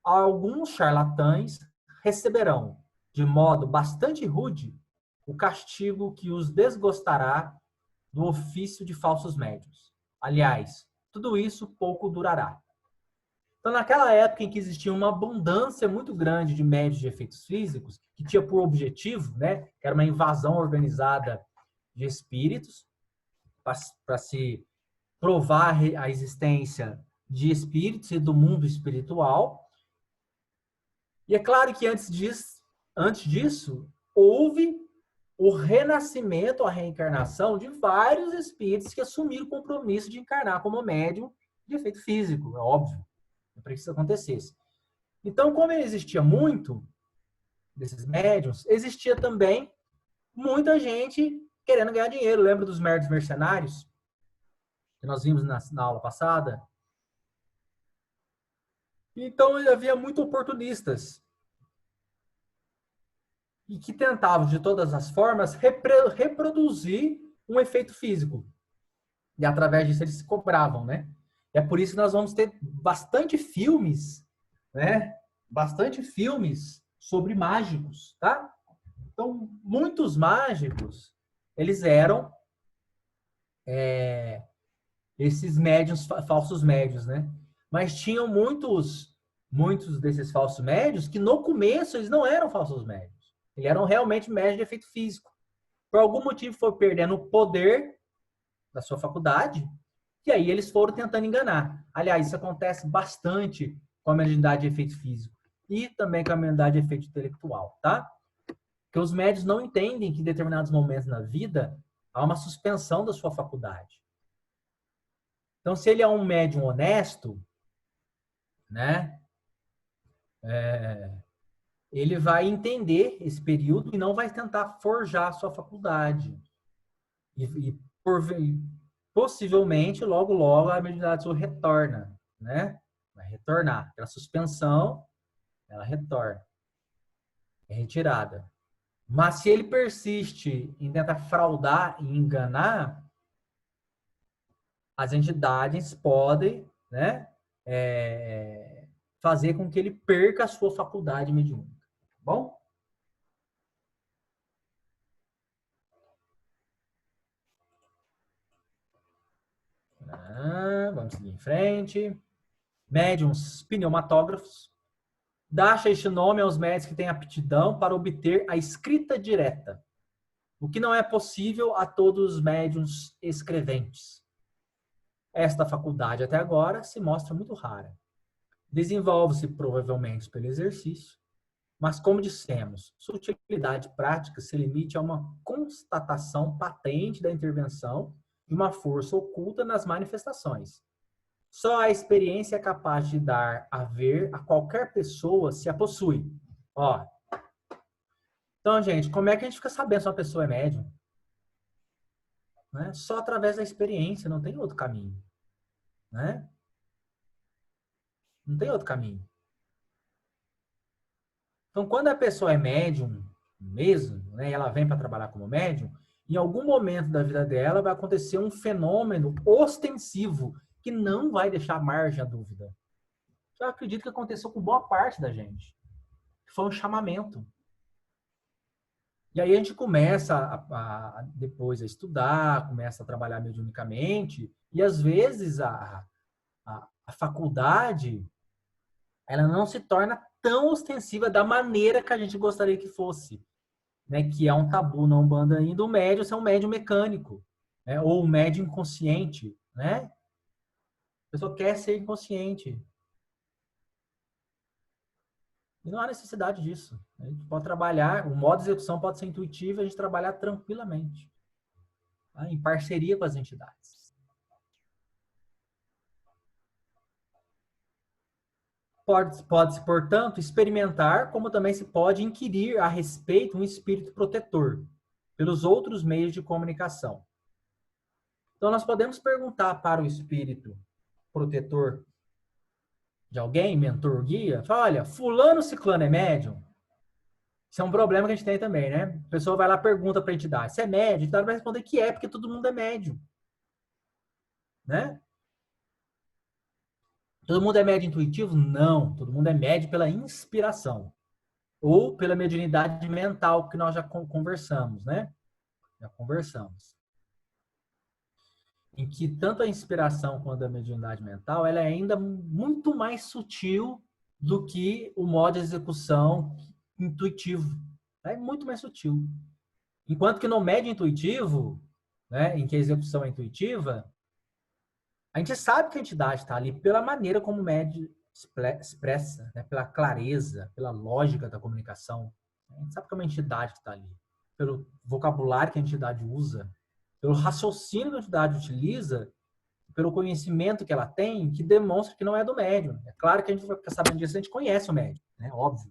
alguns charlatães receberão, de modo bastante rude, o castigo que os desgostará do ofício de falsos médiuns. Aliás, tudo isso pouco durará. Então, naquela época em que existia uma abundância muito grande de médiuns de efeitos físicos, que tinha por objetivo, né, que era uma invasão organizada de espíritos, para se provar a existência de espíritos e do mundo espiritual. E é claro que antes disso, houve o renascimento, a reencarnação de vários espíritos que assumiram o compromisso de encarnar como médium de efeito físico, é óbvio, para que isso acontecesse. Então, como existia muito desses médiums, existia também muita gente querendo ganhar dinheiro. Lembra dos médiuns mercenários? Que nós vimos na aula passada? Então, havia muito oportunistas e que tentavam, de todas as formas, reproduzir um efeito físico. E, através disso, eles se cobravam, né? E é por isso que nós vamos ter bastante filmes, né? Bastante filmes sobre mágicos, tá? Então, muitos mágicos, eles eram esses médiuns, falsos médiuns, né? Mas tinham muitos desses falsos médiuns que no começo eles não eram falsos médiuns. Eles eram realmente médiuns de efeito físico. Por algum motivo foi perdendo o poder da sua faculdade e aí eles foram tentando enganar. Aliás, isso acontece bastante com a mediunidade de efeito físico e também com a mediunidade de efeito intelectual, tá? Porque os médiuns não entendem que em determinados momentos na vida há uma suspensão da sua faculdade. Então, se ele é um médium honesto, né, ele vai entender esse período e não vai tentar forjar a sua faculdade. E possivelmente, logo, logo, a mediunidade sua retorna, né? Vai retornar. Aquela suspensão, ela retorna. É retirada. Mas se ele persiste em tentar fraudar e enganar, as entidades podem, né, fazer com que ele perca a sua faculdade mediúnica. Tá bom? Vamos seguir em frente. Médiuns pneumatógrafos. Dá-se este nome aos médiuns que têm aptidão para obter a escrita direta, o que não é possível a todos os médiuns escreventes. Esta faculdade, até agora, se mostra muito rara. Desenvolve-se provavelmente pelo exercício, mas, como dissemos, sua utilidade prática se limite a uma constatação patente da intervenção de uma força oculta nas manifestações. Só a experiência é capaz de dar a ver a qualquer pessoa se a possui. Ó. Então, gente, como é que a gente fica sabendo se uma pessoa é médium? Né? Só através da experiência, não tem outro caminho. Né? Não tem outro caminho. Então, quando a pessoa é médium mesmo, né, ela vem para trabalhar como médium, em algum momento da vida dela vai acontecer um fenômeno ostensivo que não vai deixar margem à dúvida. Eu acredito que aconteceu com boa parte da gente. foi um chamamento. E aí a gente começa depois a estudar, começa a trabalhar mediunicamente, e às vezes a faculdade, ela não se torna tão ostensiva da maneira que a gente gostaria que fosse, né? Que é um tabu na Umbanda ainda, o médium ser um médium mecânico, né? Ou um médium inconsciente, né? A pessoa quer ser inconsciente. E não há necessidade disso. A gente pode trabalhar, o modo de execução pode ser intuitivo, a gente trabalhar tranquilamente, tá? Em parceria com as entidades. Pode-se, portanto, experimentar, como também se pode inquirir a respeito um espírito protetor, pelos outros meios de comunicação. Então, nós podemos perguntar para o espírito protetor de alguém, mentor, guia, fala, olha, fulano ciclano é médium? Isso é um problema que a gente tem também, né? A pessoa vai lá e pergunta para a entidade, você é médium? A entidade vai responder que é, porque todo mundo é médium. Né? Todo mundo é médium intuitivo? Não. Todo mundo é médium pela inspiração. Ou pela mediunidade mental, que nós já conversamos, né? Já conversamos. Em que tanto a inspiração quanto a mediunidade mental, ela é ainda muito mais sutil do que o modo de execução intuitivo. É muito mais sutil. Enquanto que no médio intuitivo, né, em que a execução é intuitiva, a gente sabe que a entidade está ali pela maneira como o médio expressa, né, pela clareza, pela lógica da comunicação. A gente sabe que é uma entidade que está ali, pelo vocabulário que a entidade usa, pelo raciocínio que a entidade utiliza, pelo conhecimento que ela tem, que demonstra que não é do médium. É claro que a gente vai ficar sabendo disso, a gente conhece o médium, né? Óbvio.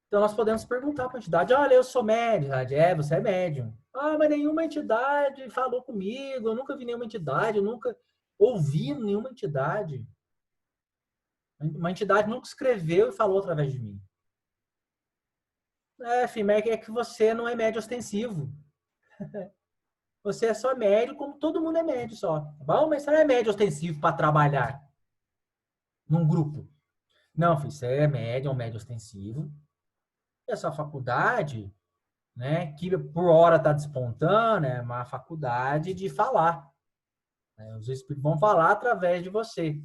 Então, nós podemos perguntar para a entidade, olha, eu sou médium. Você é médium. Ah, mas nenhuma entidade falou comigo, eu nunca vi nenhuma entidade, eu nunca ouvi nenhuma entidade. Uma entidade nunca escreveu e falou através de mim. Filho, mas é que você não é médio ostensivo. Você é só médio, como todo mundo é médio só. Tá bom? Mas você não é médio ostensivo para trabalhar num grupo. Não, filho, você é médio, um médio ostensivo. E a sua faculdade, né, que por hora está despontando, é uma faculdade de falar. Os espíritos vão falar através de você.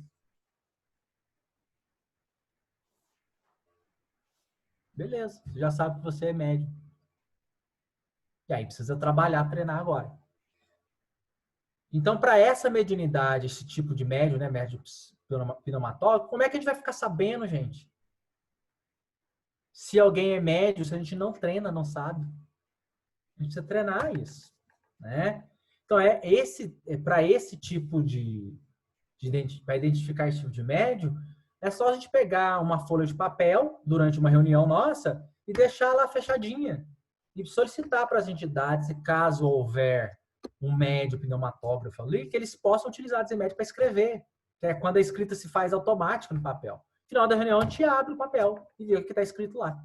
Beleza, você já sabe que você é médium. E aí precisa trabalhar, treinar agora. Então, para essa mediunidade, esse tipo de médium, né, médium pneumatólogo, como é que a gente vai ficar sabendo, gente? Se alguém é médium, se a gente não treina, não sabe. A gente precisa treinar isso, né? Então, para esse tipo para identificar esse tipo de médium, é só a gente pegar uma folha de papel durante uma reunião nossa e deixar lá fechadinha. E solicitar para as entidades, caso houver um médium pneumatógrafo ali, que eles possam utilizar esse médium para escrever. Que é quando a escrita se faz automática no papel. No final da reunião, a gente abre o papel e vê o que está escrito lá.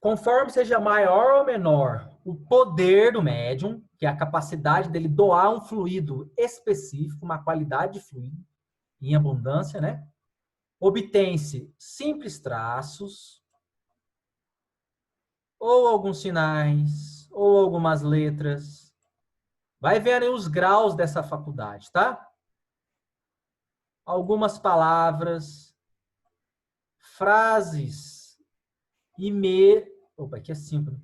Conforme seja maior ou menor o poder do médium, que é a capacidade dele doar um fluido específico, uma qualidade de fluido, em abundância, né? Obtém-se simples traços, ou alguns sinais, ou algumas letras. Vai ver aí os graus dessa faculdade, tá? Algumas palavras, frases, Opa, aqui é simples.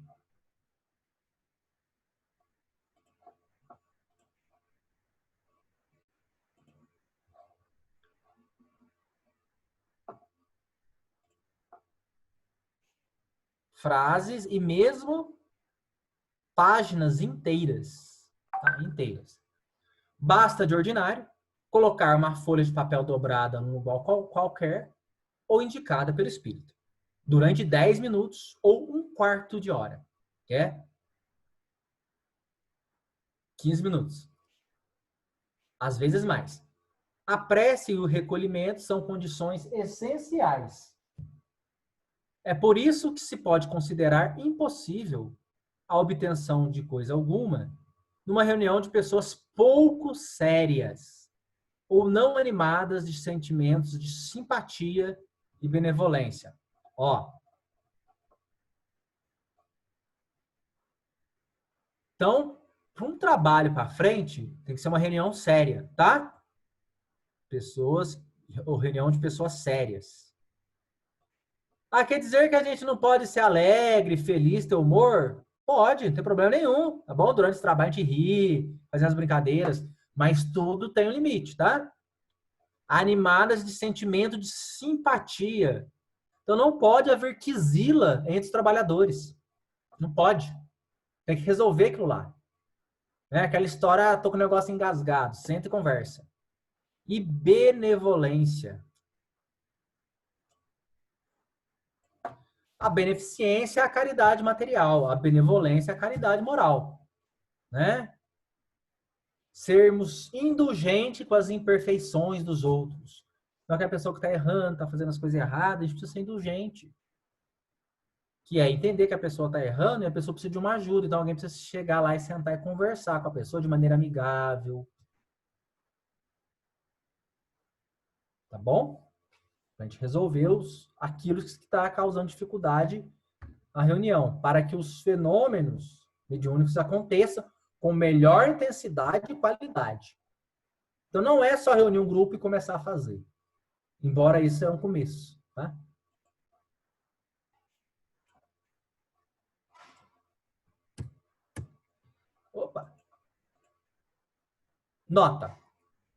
Frases e mesmo páginas inteiras. Tá? Inteiras. Basta de ordinário colocar uma folha de papel dobrada num lugar qualquer ou indicada pelo espírito. Durante 10 minutos ou 1/4 de hora. Que é 15 minutos. Às vezes mais. A prece e o recolhimento são condições essenciais. É por isso que se pode considerar impossível a obtenção de coisa alguma numa reunião de pessoas pouco sérias ou não animadas de sentimentos de simpatia e benevolência. Ó. Então, para um trabalho para frente, tem que ser uma reunião séria, tá? Ou reunião de pessoas sérias. Ah, quer dizer que a gente não pode ser alegre, feliz, ter humor? Pode, não tem problema nenhum, tá bom? Durante esse trabalho a gente ri, fazer as brincadeiras, mas tudo tem um limite, tá? Animadas de sentimento de simpatia. Então não pode haver quizila entre os trabalhadores. Não pode. Tem que resolver aquilo lá. É aquela história, tô com o negócio engasgado, senta e conversa. E benevolência. A beneficência é a caridade material, a benevolência é a caridade moral, né? Sermos indulgentes com as imperfeições dos outros. Então, aquela pessoa que está errando, está fazendo as coisas erradas, a gente precisa ser indulgente. Que é entender que a pessoa está errando e a pessoa precisa de uma ajuda. Então, alguém precisa chegar lá e sentar e conversar com a pessoa de maneira amigável. Tá bom? Para a gente resolver aquilo que está causando dificuldade na reunião, para que os fenômenos mediúnicos aconteçam com melhor intensidade e qualidade. Então, não é só reunir um grupo e começar a fazer. Embora isso é um começo, tá? Opa! Nota.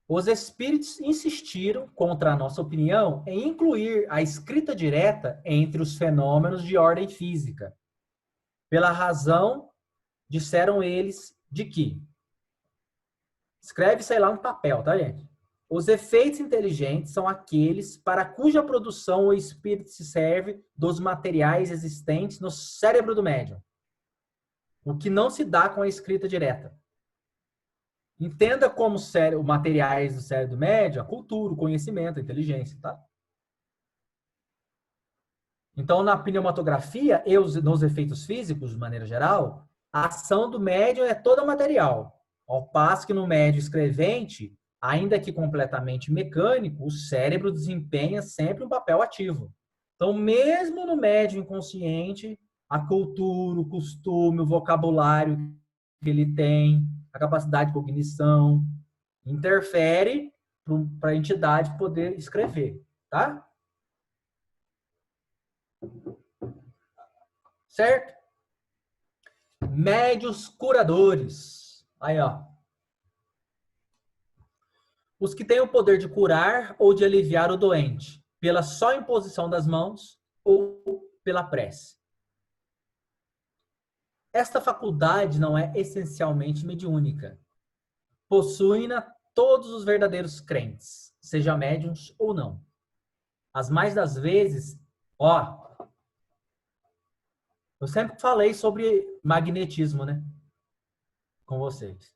Os espíritos insistiram, contra a nossa opinião, em incluir a escrita direta entre os fenômenos de ordem física. Pela razão, disseram eles, de que... Escreve isso aí lá no papel, tá, gente? Os efeitos inteligentes são aqueles para cuja produção o espírito se serve dos materiais existentes no cérebro do médium. O que não se dá com a escrita direta. Entenda como materiais do cérebro do médium, a cultura, o conhecimento, a inteligência, tá? Então, na pneumatografia e nos efeitos físicos, de maneira geral, a ação do médium é toda material. Ao passo que no médium escrevente, ainda que completamente mecânico, o cérebro desempenha sempre um papel ativo. Então, mesmo no médium inconsciente, a cultura, o costume, o vocabulário que ele tem, a capacidade de cognição, interfere para a entidade poder escrever, tá? Certo? Médios curadores. Aí, ó. Os que têm o poder de curar ou de aliviar o doente, pela só imposição das mãos ou pela prece. Esta faculdade não é essencialmente mediúnica. Possuem-na todos os verdadeiros crentes, seja médiuns ou não. As mais das vezes, ó, eu sempre falei sobre magnetismo, né? Com vocês.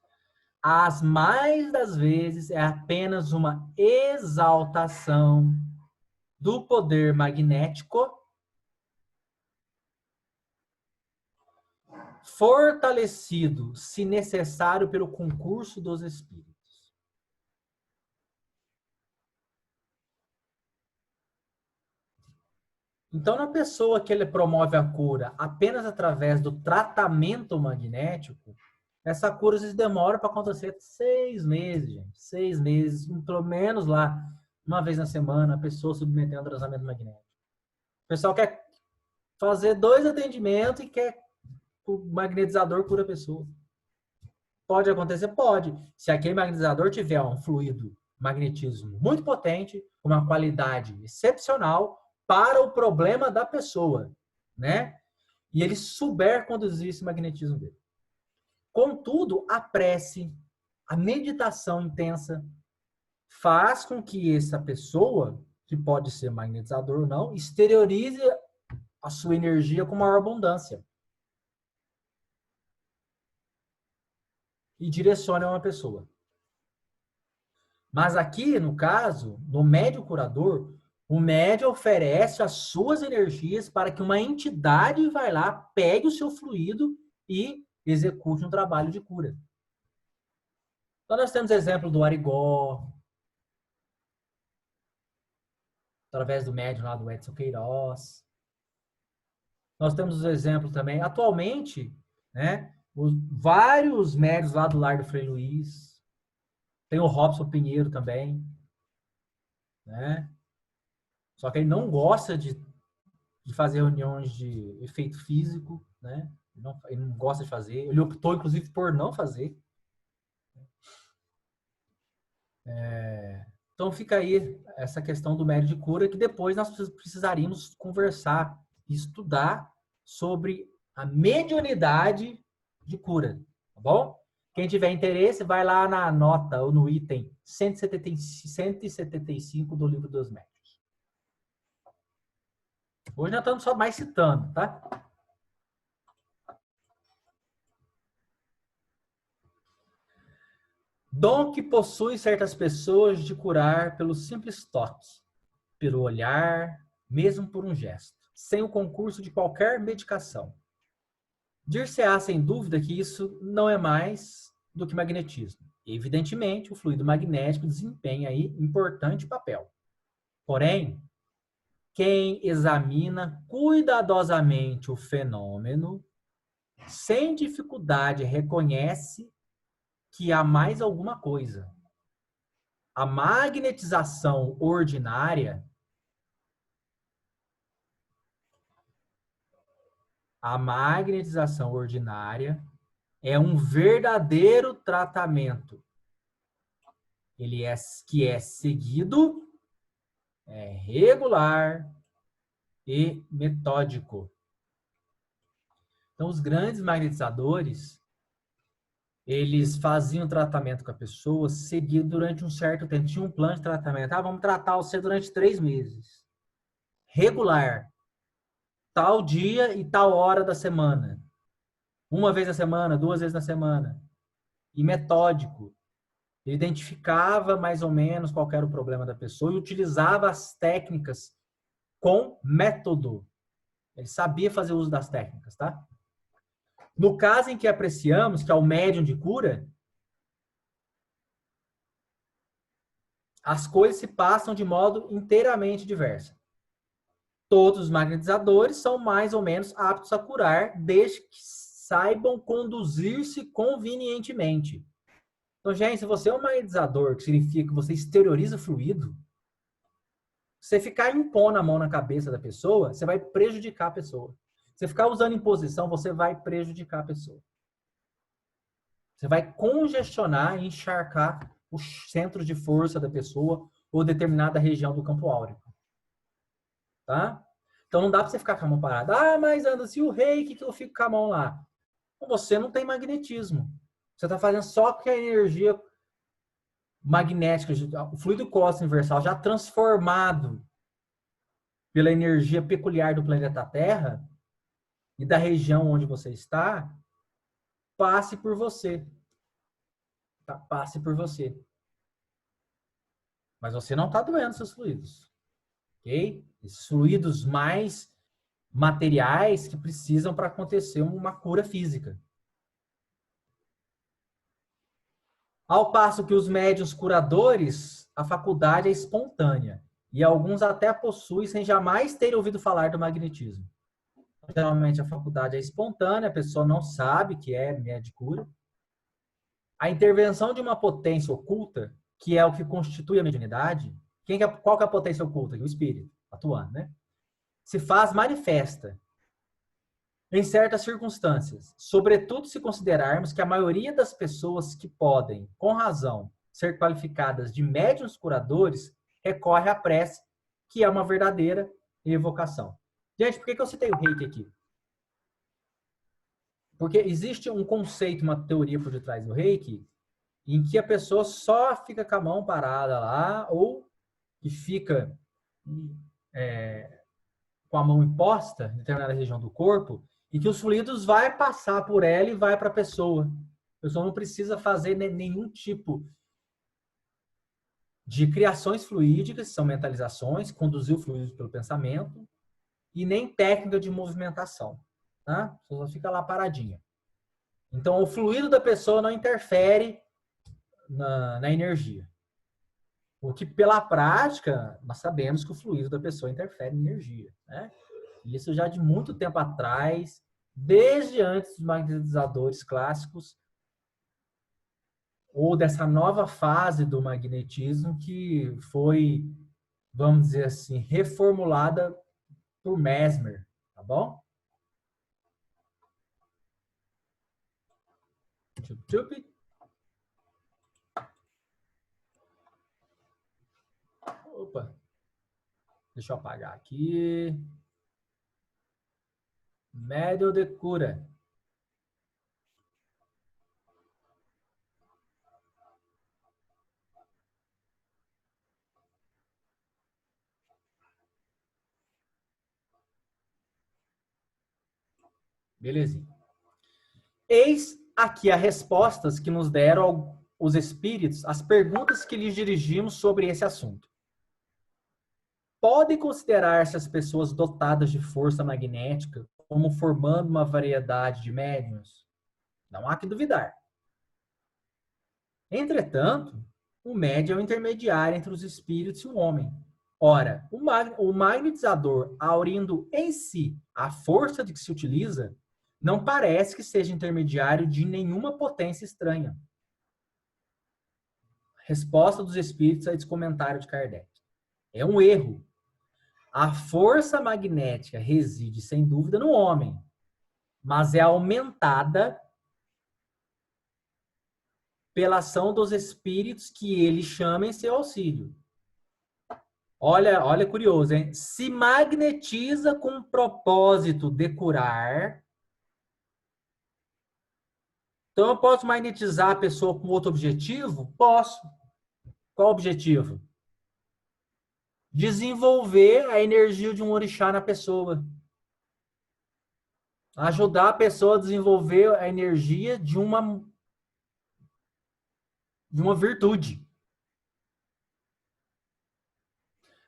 As mais das vezes é apenas uma exaltação do poder magnético fortalecido, se necessário, pelo concurso dos espíritos. Então, na pessoa que ele promove a cura apenas através do tratamento magnético, essa cura às vezes demora para acontecer 6 meses, gente. 6 meses, pelo menos lá, uma vez na semana, a pessoa submetendo a tratamento magnético. O pessoal quer fazer 2 atendimentos e quer o magnetizador cura a pessoa. Pode acontecer? Pode. Se aquele magnetizador tiver um fluido magnetismo muito potente, com uma qualidade excepcional para o problema da pessoa, né? E ele souber conduzir esse magnetismo dele. Contudo, a prece, a meditação intensa, faz com que essa pessoa, que pode ser magnetizador ou não, exteriorize a sua energia com maior abundância. E direcione a uma pessoa. Mas aqui, no caso, no médium curador, o médium oferece as suas energias para que uma entidade vai lá, pegue o seu fluido e execute um trabalho de cura. Então, nós temos exemplo do Arigó, através do médium lá do Edson Queiroz. Nós temos os exemplos também, atualmente, né, vários médiuns lá do Lar do Frei Luiz. Tem o Robson Pinheiro também, né? Só que ele não gosta de fazer reuniões de efeito físico, né? Ele não gosta de fazer. Ele optou, inclusive, por não fazer. Então fica aí essa questão do médium de cura, que depois nós precisaríamos conversar e estudar sobre a mediunidade de cura, tá bom? Quem tiver interesse, vai lá na nota ou no item 175 do Livro dos Médiuns. Hoje nós estamos só mais citando, tá? Dom que possui certas pessoas de curar pelo simples toque, pelo olhar, mesmo por um gesto, sem o concurso de qualquer medicação. Dir-se-á sem dúvida que isso não é mais do que magnetismo. Evidentemente, o fluido magnético desempenha aí importante papel. Porém, quem examina cuidadosamente o fenômeno, sem dificuldade reconhece que há mais alguma coisa. A magnetização ordinária é um verdadeiro tratamento. Que é seguido, é regular e metódico. Então, os grandes magnetizadores, eles faziam tratamento com a pessoa seguido durante um certo tempo. Tinha um plano de tratamento. Vamos tratar você durante 3 meses. Regular. Tal dia e tal hora da semana. 1 vez na semana, 2 vezes na semana. E metódico. Ele identificava mais ou menos qual era o problema da pessoa e utilizava as técnicas com método. Ele sabia fazer uso das técnicas, tá? No caso em que apreciamos, que é o médium de cura, as coisas se passam de modo inteiramente diverso. Todos os magnetizadores são mais ou menos aptos a curar, desde que saibam conduzir-se convenientemente. Então, gente, se você é um magnetizador, que significa que você exterioriza fluido, você ficar impondo a mão na cabeça da pessoa, você vai prejudicar a pessoa. Você ficar usando imposição, você vai prejudicar a pessoa. Você vai congestionar e encharcar os centros de força da pessoa ou determinada região do campo áureo. Tá? Então não dá para você ficar com a mão parada. Mas anda, se o reiki que eu fico com a mão lá. Você não tem magnetismo. Você está fazendo só que a energia magnética, o fluido cósmico universal já transformado pela energia peculiar do planeta Terra e da região onde você está, passe por você. Tá? Passe por você. Mas você não está doendo seus fluidos. Ok? Esses fluidos mais materiais que precisam para acontecer uma cura física. Ao passo que os médiuns curadores, a faculdade é espontânea. E alguns até possuem sem jamais terem ouvido falar do magnetismo. Geralmente a faculdade é espontânea, a pessoa não sabe que é médium de cura. A intervenção de uma potência oculta, que é o que constitui a mediunidade, qual que é a potência oculta? O espírito atuando, né? Se faz manifesta em certas circunstâncias, sobretudo se considerarmos que a maioria das pessoas que podem, com razão, ser qualificadas de médiuns curadores, recorre à prece, que é uma verdadeira evocação. Gente, por que eu citei o reiki aqui? Porque existe um conceito, uma teoria por detrás do reiki, em que a pessoa só fica com a mão parada lá, ou que fica com a mão imposta em determinada região do corpo, e que os fluidos vai passar por ela e vai para a pessoa. A pessoa não precisa fazer nenhum tipo de criações fluídicas, que são mentalizações, conduzir o fluido pelo pensamento, e nem técnica de movimentação. Tá? A pessoa fica lá paradinha. Então, o fluido da pessoa não interfere na energia. Porque pela prática, nós sabemos que o fluido da pessoa interfere em energia, né? Isso já de muito tempo atrás, desde antes dos magnetizadores clássicos, ou dessa nova fase do magnetismo que foi, vamos dizer assim, reformulada por Mesmer, tá bom? Tchup, tchup. Opa, deixa eu apagar aqui. Médio de cura. Belezinha. Eis aqui as respostas que nos deram os espíritos, as perguntas que lhes dirigimos sobre esse assunto. Podem considerar-se as pessoas dotadas de força magnética como formando uma variedade de médiuns? Não há que duvidar. Entretanto, o médium é o intermediário entre os espíritos e o homem. Ora, o magnetizador, aurindo em si a força de que se utiliza, não parece que seja intermediário de nenhuma potência estranha. Resposta dos espíritos a esse comentário de Kardec. É um erro. A força magnética reside, sem dúvida, no homem, mas é aumentada pela ação dos espíritos que ele chama em seu auxílio. Olha curioso, hein? Se magnetiza com o propósito de curar. Então, eu posso magnetizar a pessoa com outro objetivo? Posso. Qual o objetivo? Desenvolver a energia de um orixá na pessoa. Ajudar a pessoa a desenvolver a energia de uma virtude.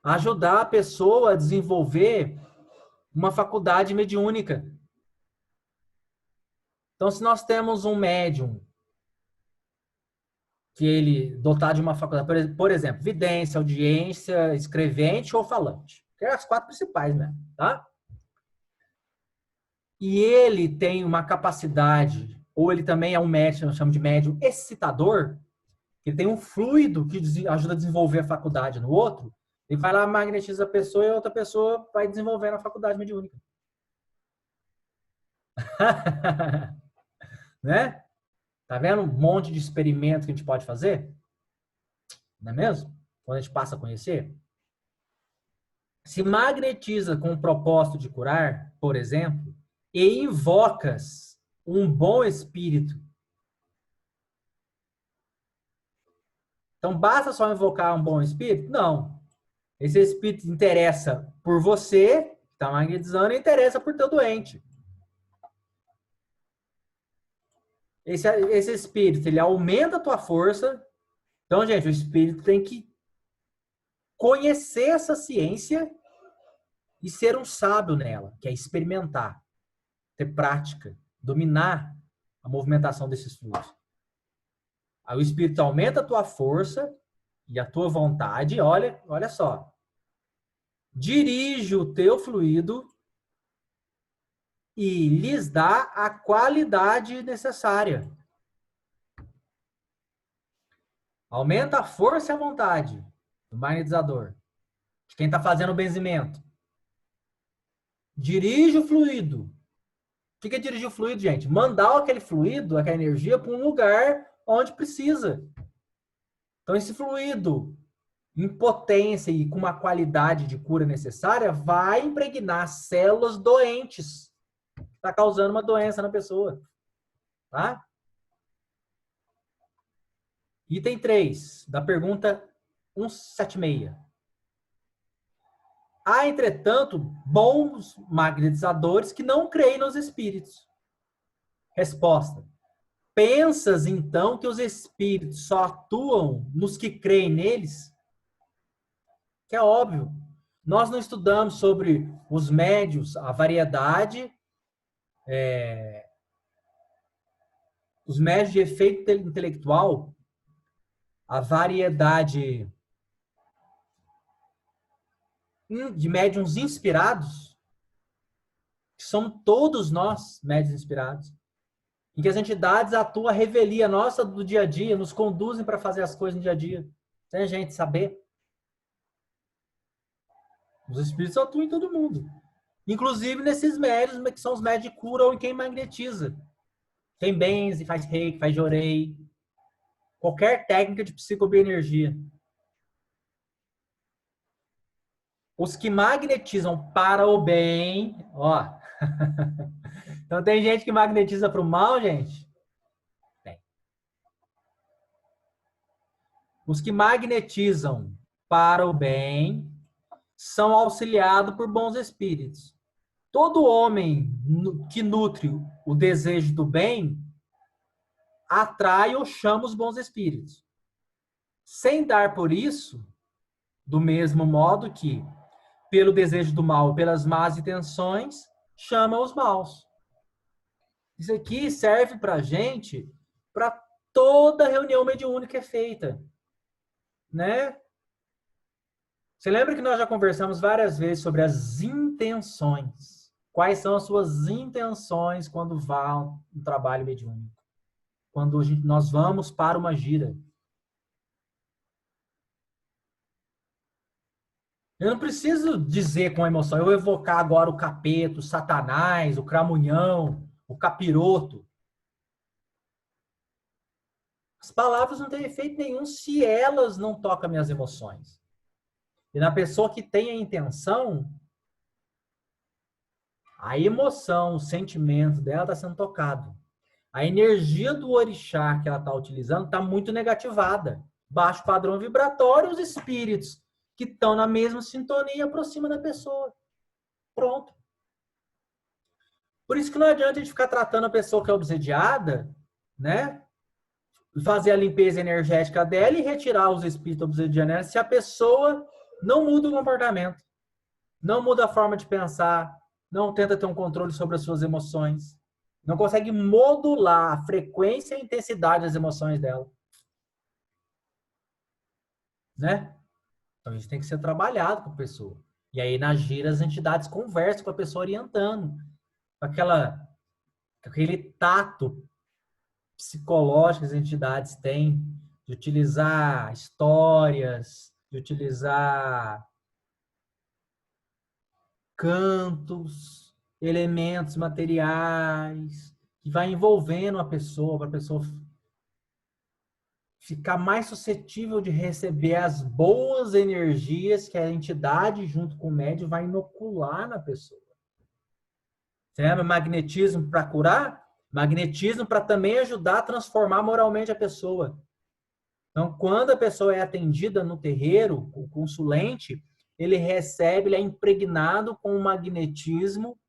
Ajudar a pessoa a desenvolver uma faculdade mediúnica. Então, se nós temos um médium que ele dotado de uma faculdade, por exemplo, vidência, audiência, escrevente ou falante, que é as 4 principais, né? Tá? E ele tem uma capacidade, ou ele também é um médium, eu chamo de médium excitador, ele tem um fluido que ajuda a desenvolver a faculdade no outro, ele vai lá, magnetiza a pessoa e a outra pessoa vai desenvolvendo a faculdade mediúnica. Né? Tá vendo um monte de experimento que a gente pode fazer? Não é mesmo? Quando a gente passa a conhecer. Se magnetiza com o propósito de curar, por exemplo, e invocas um bom espírito. Então, basta só invocar um bom espírito? Não. Esse espírito interessa por você, que está magnetizando, e interessa por teu doente. Esse espírito, ele aumenta a tua força. Então, gente, o espírito tem que conhecer essa ciência e ser um sábio nela, que é experimentar, ter prática, dominar a movimentação desses fluidos. Aí o espírito aumenta a tua força e a tua vontade, olha só. Dirige o teu fluido e lhes dá a qualidade necessária. Aumenta a força e a vontade do magnetizador, de quem está fazendo o benzimento. Dirige o fluido. O que é dirigir o fluido, gente? Mandar aquele fluido, aquela energia, para um lugar onde precisa. Então, esse fluido, em potência e com uma qualidade de cura necessária, vai impregnar células doentes. Está causando uma doença na pessoa. Tá? Item 3, da pergunta 176. Há, entretanto, bons magnetizadores que não creem nos espíritos. Resposta. Pensas, então, que os espíritos só atuam nos que creem neles? Que é óbvio. Nós não estudamos sobre os médios, a variedade, os médios de efeito intelectual, a variedade de médiums inspirados, que somos todos nós médiums inspirados, em que as entidades atuam a revelia nossa do dia a dia, nos conduzem para fazer as coisas no dia a dia, sem a gente saber. Os espíritos atuam em todo mundo. Inclusive nesses médios, que são os médios de cura ou em quem magnetiza. Quem benze, faz reiki, faz jorei. Qualquer técnica de psicobioenergia. Os que magnetizam para o bem, ó. Então tem gente que magnetiza para o mal, gente? Tem. Os que magnetizam para o bem são auxiliados por bons espíritos. Todo homem que nutre o desejo do bem atrai ou chama os bons espíritos. Sem dar por isso, do mesmo modo que, pelo desejo do mal, pelas más intenções, chama os maus. Isso aqui serve para a gente, para toda reunião mediúnica é feita. Né? Você lembra que nós já conversamos várias vezes sobre as intenções? Quais são as suas intenções quando vá um trabalho mediúnico? Quando nós vamos para uma gira? Eu não preciso dizer com emoção, eu vou evocar agora o capeta, o satanás, o cramunhão, o capiroto. As palavras não têm efeito nenhum se elas não tocam minhas emoções. E na pessoa que tem a intenção, a emoção, o sentimento dela está sendo tocado. A energia do orixá que ela está utilizando está muito negativada. Baixo padrão vibratório, os espíritos que estão na mesma sintonia aproximam da pessoa. Pronto. Por isso que não adianta a gente ficar tratando a pessoa que é obsediada, né? Fazer a limpeza energética dela e retirar os espíritos obsedianos se a pessoa não muda o comportamento, não muda a forma de pensar, não tenta ter um controle sobre as suas emoções, não consegue modular a frequência e a intensidade das emoções dela. Né? Então, isso tem que ser trabalhado com a pessoa. E aí, na gira, as entidades conversam com a pessoa orientando. Com aquele tato psicológico que as entidades têm de utilizar histórias, de utilizar cantos, elementos materiais, que vai envolvendo a pessoa, para a pessoa ficar mais suscetível de receber as boas energias que a entidade, junto com o médium, vai inocular na pessoa. Você lembra magnetismo para curar? Magnetismo para também ajudar a transformar moralmente a pessoa. Então, quando a pessoa é atendida no terreiro, o consulente, ele recebe, ele é impregnado com o magnetismo,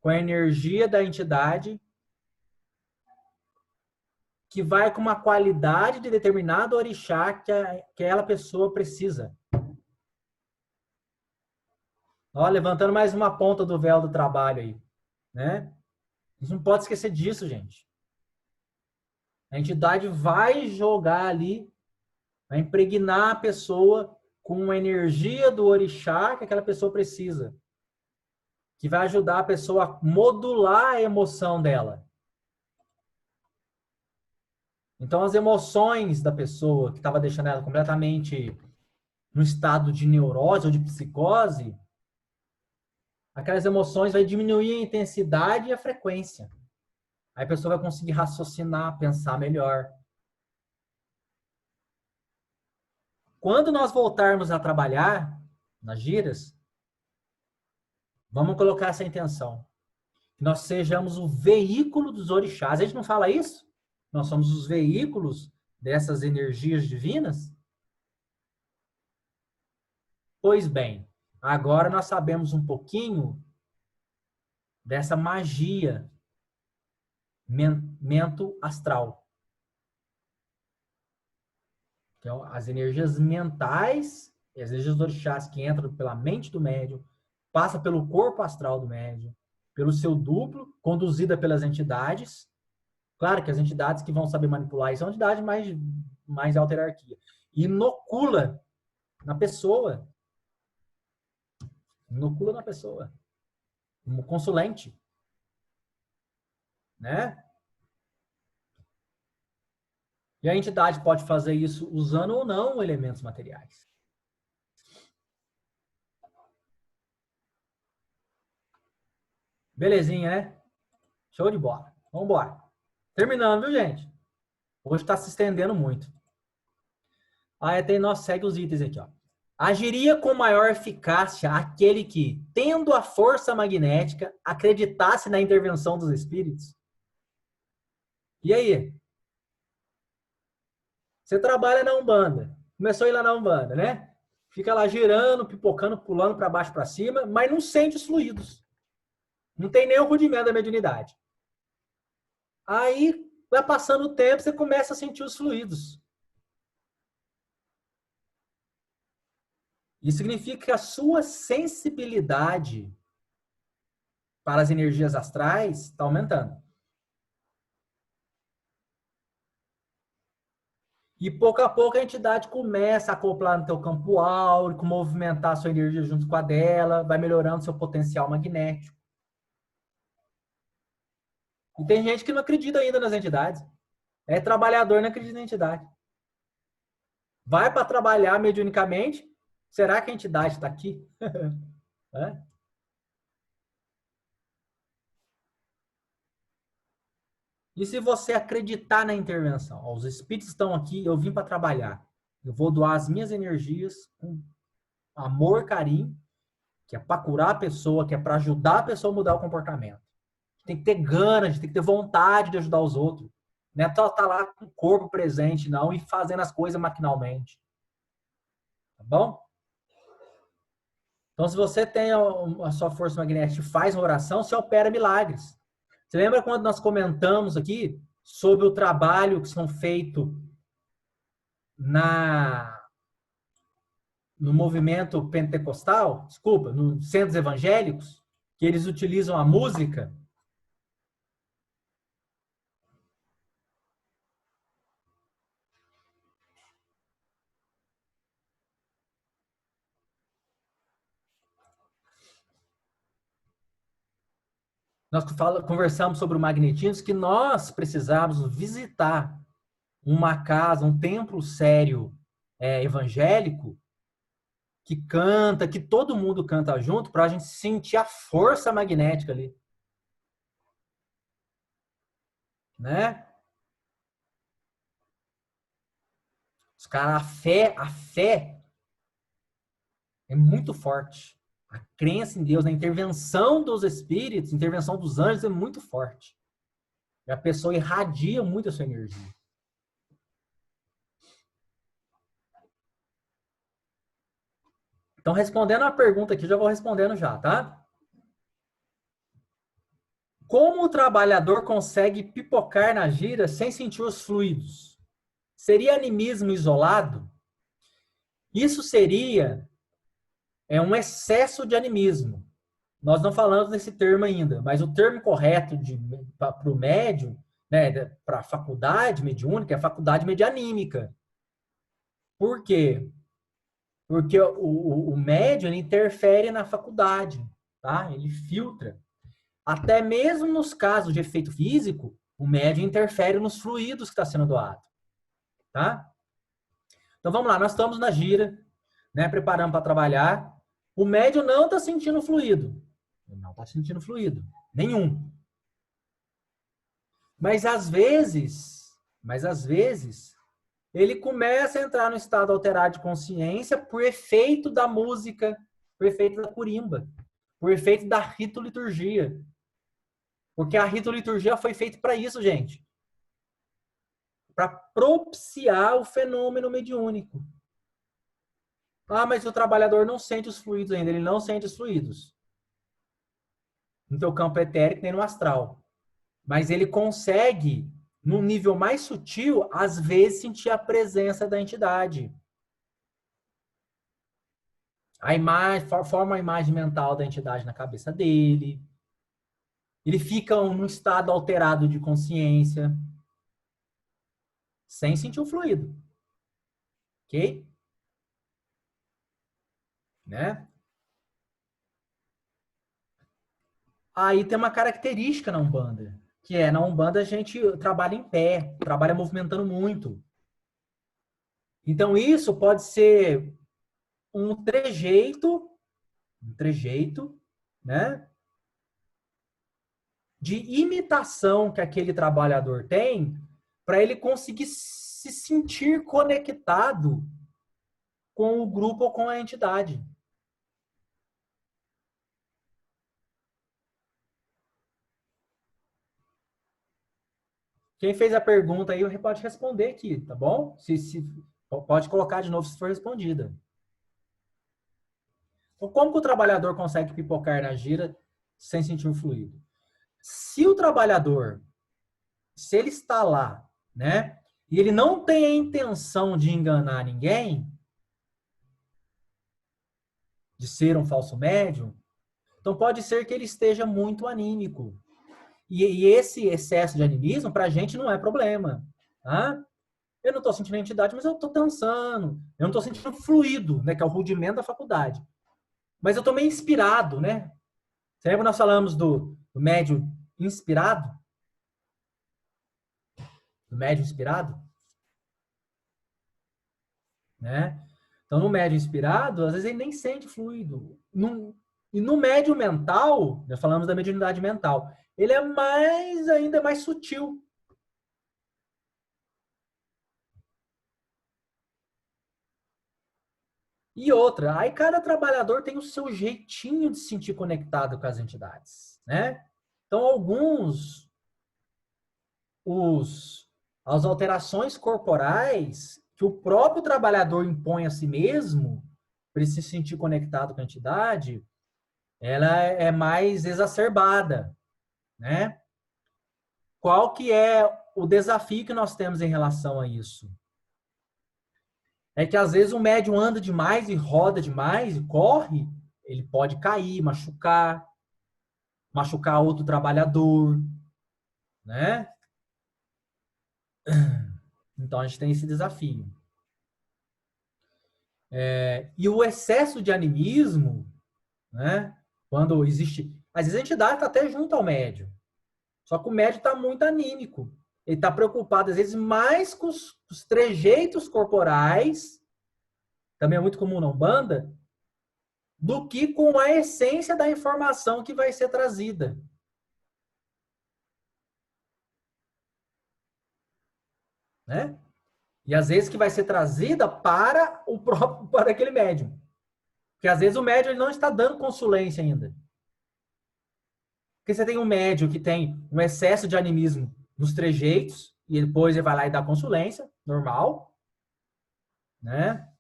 com a energia da entidade, que vai com uma qualidade de determinado orixá que aquela pessoa precisa. Ó, levantando mais uma ponta do véu do trabalho aí, né? A gente não pode esquecer disso, gente. A entidade vai jogar ali, vai impregnar a pessoa com a energia do orixá que aquela pessoa precisa, que vai ajudar a pessoa a modular a emoção dela. Então, as emoções da pessoa que estava deixando ela completamente no estado de neurose ou de psicose, aquelas emoções vai diminuir a intensidade e a frequência. Aí a pessoa vai conseguir raciocinar, pensar melhor. Quando nós voltarmos a trabalhar nas giras, vamos colocar essa intenção. Que nós sejamos o veículo dos orixás. A gente não fala isso? Nós somos os veículos dessas energias divinas? Pois bem, agora nós sabemos um pouquinho dessa magia mento astral. Então, as energias mentais, as energias dos orixás que entram pela mente do médium, passa pelo corpo astral do médium, pelo seu duplo, conduzida pelas entidades. Claro que as entidades que vão saber manipular isso são entidades mais mais alta hierarquia. Inocula na pessoa. Inocula na pessoa. Como consulente. Né? E a entidade pode fazer isso usando ou não elementos materiais. Belezinha, né? Show de bola. Vamos embora. Terminando, viu, gente? Hoje está se estendendo muito. Aí nós segue os itens aqui, ó. Agiria com maior eficácia aquele que, tendo a força magnética, acreditasse na intervenção dos espíritos. E aí? Você trabalha na Umbanda. Começou a ir lá na Umbanda, né? Fica lá girando, pipocando, pulando para baixo, para cima, mas não sente os fluidos. Não tem nem o rudimento da mediunidade. Aí, vai passando o tempo, você começa a sentir os fluidos. Isso significa que a sua sensibilidade para as energias astrais está aumentando. E pouco a pouco a entidade começa a acoplar no teu campo áurico, movimentar a sua energia junto com a dela, vai melhorando seu potencial magnético. E tem gente que não acredita ainda nas entidades. É trabalhador e não acredita na entidade. Vai para trabalhar mediunicamente. Será que a entidade está aqui? É? E se você acreditar na intervenção? Ó, os espíritos estão aqui, eu vim para trabalhar. Eu vou doar as minhas energias com amor, carinho, que é para curar a pessoa, que é para ajudar a pessoa a mudar o comportamento. Tem que ter ganas, tem que ter vontade de ajudar os outros. Não é só estar lá com o corpo presente, não, e fazendo as coisas maquinalmente. Tá bom? Então, se você tem a sua força magnética e faz uma oração, você opera milagres. Você lembra quando nós comentamos aqui sobre o trabalho que são feito no movimento pentecostal, desculpa, nos centros evangélicos, que eles utilizam a música? Nós conversamos sobre o magnetismo, que nós precisamos visitar uma casa, um templo sério evangélico, que canta, que todo mundo canta junto, para a gente sentir a força magnética ali. Né? Os caras, a fé é muito forte. A crença em Deus, a intervenção dos espíritos, a intervenção dos anjos é muito forte. E a pessoa irradia muito a sua energia. Então, respondendo a pergunta aqui, já vou respondendo já, tá? Como o trabalhador consegue pipocar na gira sem sentir os fluidos? Seria animismo isolado? Isso seria um excesso de animismo. Nós não falamos nesse termo ainda, mas o termo correto para o médium, né, para a faculdade mediúnica, é a faculdade medianímica. Por quê? Porque o médium ele interfere na faculdade, tá? Ele filtra. Até mesmo nos casos de efeito físico, o médium interfere nos fluidos que está sendo doado, tá? Então vamos lá, nós estamos na gira, né, preparando para trabalhar. O médium não está sentindo fluido. Não está sentindo fluido. Nenhum. Mas às vezes, ele começa a entrar no estado alterado de consciência por efeito da música, por efeito da curimba, por efeito da ritoliturgia. Porque a ritoliturgia foi feita para isso, gente. Para propiciar o fenômeno mediúnico. Ah, mas o trabalhador não sente os fluidos ainda. Ele não sente os fluidos. No teu campo etérico nem no astral. Mas ele consegue, num nível mais sutil, às vezes sentir a presença da entidade. A imagem, forma a imagem mental da entidade na cabeça dele. Ele fica num estado alterado de consciência. Sem sentir o fluido. Ok? Né? Aí tem uma característica na Umbanda, que é, na Umbanda a gente trabalha em pé, trabalha movimentando muito. Então isso pode ser um trejeito, né, de imitação que aquele trabalhador tem para ele conseguir se sentir conectado com o grupo ou com a entidade. Quem fez a pergunta aí pode responder aqui, tá bom? Pode colocar de novo se for respondida. Então, como que o trabalhador consegue pipocar na gira sem sentir o fluido? Se o trabalhador, se ele está lá, né, e ele não tem a intenção de enganar ninguém, de ser um falso médium, então pode ser que ele esteja muito anímico. E esse excesso de animismo, para a gente, não é problema. Tá? Eu não estou sentindo a entidade, mas eu estou dançando. Eu não estou sentindo fluido, né, que é o rudimento da faculdade. Mas eu estou meio inspirado, né? Você lembra que nós falamos do médium inspirado? Do médium inspirado? Né? Então, no médium inspirado, às vezes ele nem sente fluido. E no médium mental, nós falamos da mediunidade mental, ele é ainda mais sutil. E outra, aí cada trabalhador tem o seu jeitinho de se sentir conectado com as entidades, né? Então, as alterações corporais que o próprio trabalhador impõe a si mesmo para ele se sentir conectado com a entidade, ela é mais exacerbada, né? Qual que é o desafio que nós temos em relação a isso? É que às vezes o médium anda demais e roda demais e corre, ele pode cair, machucar outro trabalhador, né? Então a gente tem esse desafio. E o excesso de animismo, né? Quando existe, às vezes a entidade está até junto ao médium, só que o médium está muito anímico. Ele está preocupado, às vezes, mais com os trejeitos corporais, também é muito comum na Umbanda, do que com a essência da informação que vai ser trazida. Né? E às vezes que vai ser trazida para aquele médium. Porque às vezes o médium ele não está dando consulência ainda. Porque você tem um médium que tem um excesso de animismo nos trejeitos, e depois ele vai lá e dá consulência, normal. Né?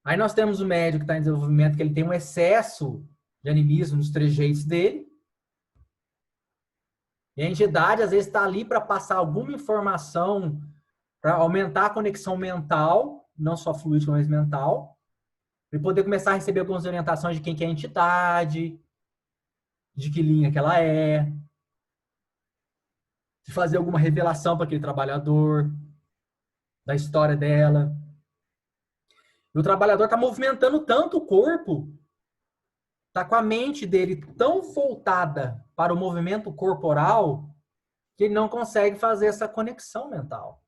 Aí nós temos o médium que está em desenvolvimento, que ele tem um excesso de animismo nos trejeitos dele. E a entidade, às vezes, está ali para passar alguma informação, para aumentar a conexão mental, não só fluídica, mas mental, para poder começar a receber algumas orientações de quem que é a entidade, de que linha que ela é, de fazer alguma revelação para aquele trabalhador, da história dela. E o trabalhador está movimentando tanto o corpo, está com a mente dele tão voltada para o movimento corporal, que ele não consegue fazer essa conexão mental.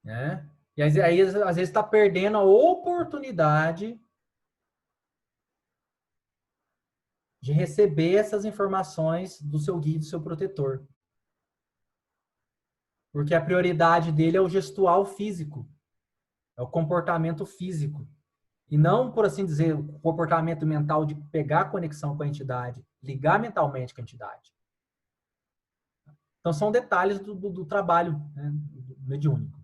Né? E aí, às vezes, está perdendo a oportunidade de receber essas informações do seu guia, do seu protetor. Porque a prioridade dele é o gestual físico, é o comportamento físico. E não, por assim dizer, o comportamento mental de pegar a conexão com a entidade, ligar mentalmente com a entidade. Então, são detalhes do trabalho, né, mediúnico.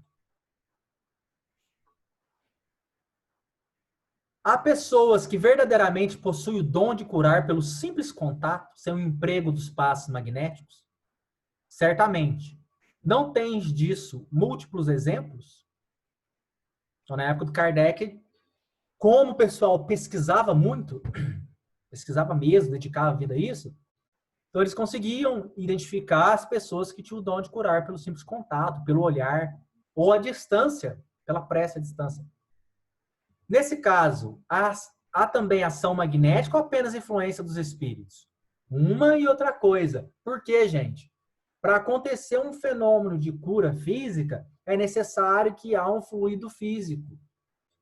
Há pessoas que verdadeiramente possuem o dom de curar pelo simples contato, sem o emprego dos passos magnéticos? Certamente. Não tens disso múltiplos exemplos? Então, na época do Kardec, como o pessoal pesquisava muito, pesquisava mesmo, dedicava a vida a isso, então eles conseguiam identificar as pessoas que tinham o dom de curar pelo simples contato, pelo olhar, ou à distância, pela prece à distância. Nesse caso, há também ação magnética ou apenas influência dos espíritos? Uma e outra coisa. Por quê, gente? Para acontecer um fenômeno de cura física, é necessário que há um fluido físico.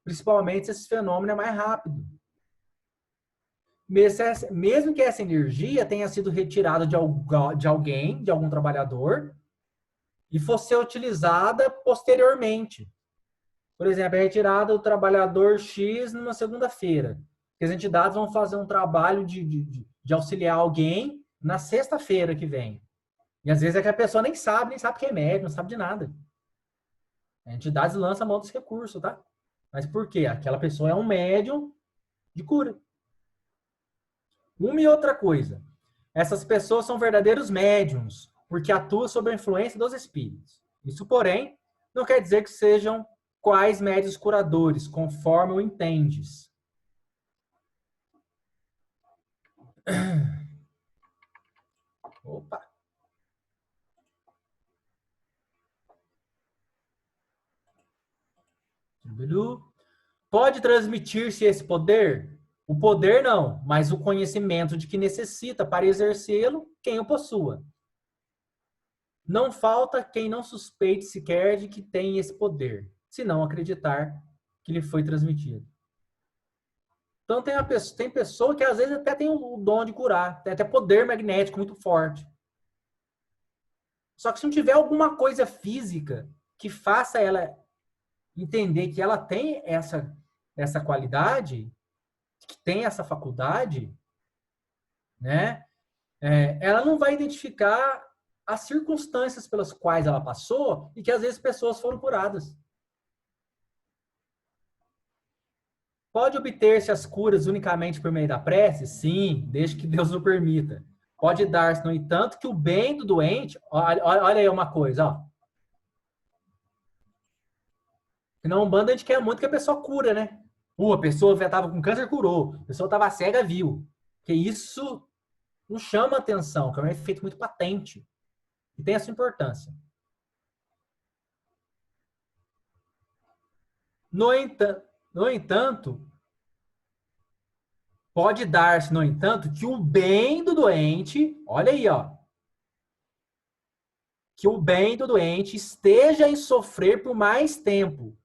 Principalmente se esse fenômeno é mais rápido. Mesmo que essa energia tenha sido retirada de alguém, de algum trabalhador, e fosse utilizada posteriormente. Por exemplo, é retirada do trabalhador X numa segunda-feira. As entidades vão fazer um trabalho de auxiliar alguém na sexta-feira que vem. E às vezes é que a pessoa nem sabe que é médium, não sabe de nada. A entidade lança a mão desse recurso, tá? Mas por quê? Aquela pessoa é um médium de cura. Uma e outra coisa. Essas pessoas são verdadeiros médiums, porque atuam sob a influência dos espíritos. Isso, porém, não quer dizer que sejam quais médios curadores, conforme o entendes. Opa! Pode transmitir-se esse poder? O poder não, mas o conhecimento de que necessita para exercê-lo, quem o possua. Não falta quem não suspeite sequer de que tem esse poder, se não acreditar que lhe foi transmitido. Então tem pessoa que às vezes até tem o dom de curar, tem até poder magnético muito forte. Só que se não tiver alguma coisa física que faça ela entender que ela tem essa qualidade, que tem essa faculdade, né? Ela não vai identificar as circunstâncias pelas quais ela passou e que às vezes pessoas foram curadas. Pode obter-se as curas unicamente por meio da prece? Sim, desde que Deus o permita. Pode dar-se, no entanto, que o bem do doente... Olha aí uma coisa, ó. Na Umbanda a gente quer muito que a pessoa cura, né? A pessoa estava com câncer, curou. A pessoa estava cega, viu. Porque isso não chama atenção, que é um efeito muito patente. E tem essa importância. No entanto, pode dar-se, no entanto, que o bem do doente, olha aí, ó, que o bem do doente esteja em sofrer por mais tempo.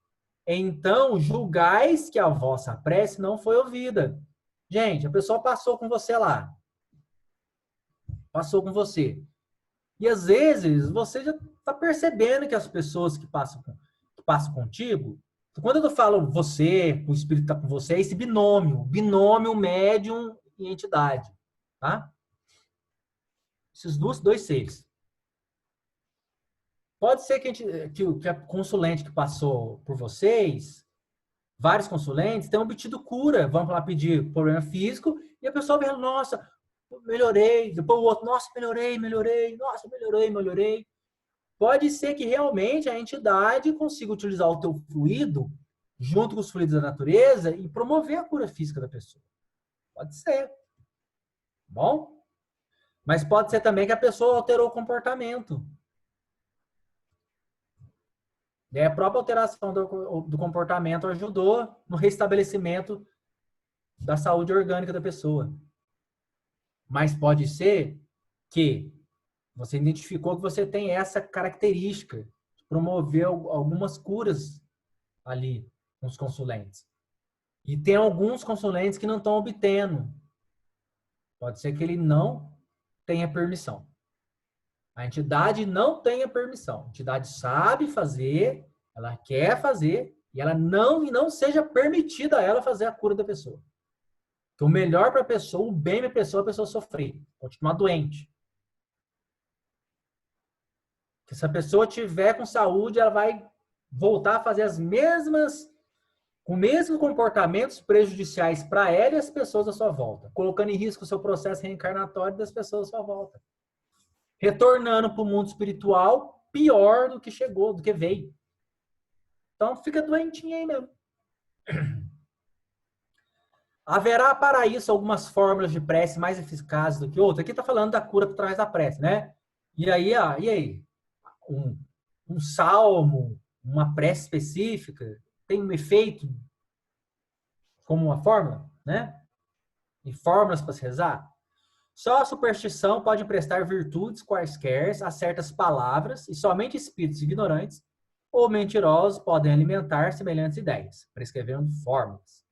Então, julgais que a vossa prece não foi ouvida. Gente, a pessoa passou com você lá. Passou com você. E às vezes, você já está percebendo que as pessoas que passam contigo, quando eu falo você, o espírito está com você, é esse binômio médium e entidade. Tá? Esses dois seres. Pode ser que a consulente que passou por vocês, vários consulentes, tenham obtido cura. Vamos lá pedir problema físico e a pessoa vai, nossa, melhorei. Depois o outro, nossa, melhorei. Nossa, melhorei. Pode ser que realmente a entidade consiga utilizar o teu fluido junto com os fluidos da natureza e promover a cura física da pessoa. Pode ser. Bom? Mas pode ser também que a pessoa alterou o comportamento. E a própria alteração do comportamento ajudou no restabelecimento da saúde orgânica da pessoa. Mas pode ser que você identificou que você tem essa característica de promover algumas curas ali com os consulentes. E tem alguns consulentes que não estão obtendo. Pode ser que ele não tenha permissão. A entidade não tem a permissão. A entidade sabe fazer, ela quer fazer, e ela não seja permitida a ela fazer a cura da pessoa. Porque o melhor para a pessoa, o bem para a pessoa sofrer, continuar doente. Porque se a pessoa tiver com saúde, ela vai voltar a fazer com os mesmos comportamentos prejudiciais para ela e as pessoas à sua volta, colocando em risco o seu processo reencarnatório das pessoas à sua volta. Retornando para o mundo espiritual pior do que chegou, do que veio. Então fica doentinho aí mesmo. Haverá para isso algumas fórmulas de prece mais eficazes do que outras? Aqui está falando da cura através da prece, né? E aí, um salmo, uma prece específica, tem um efeito como uma fórmula, né? E fórmulas para se rezar. Só a superstição pode emprestar virtudes quaisquer a certas palavras, e somente espíritos ignorantes ou mentirosos podem alimentar semelhantes ideias, prescrevendo fórmulas.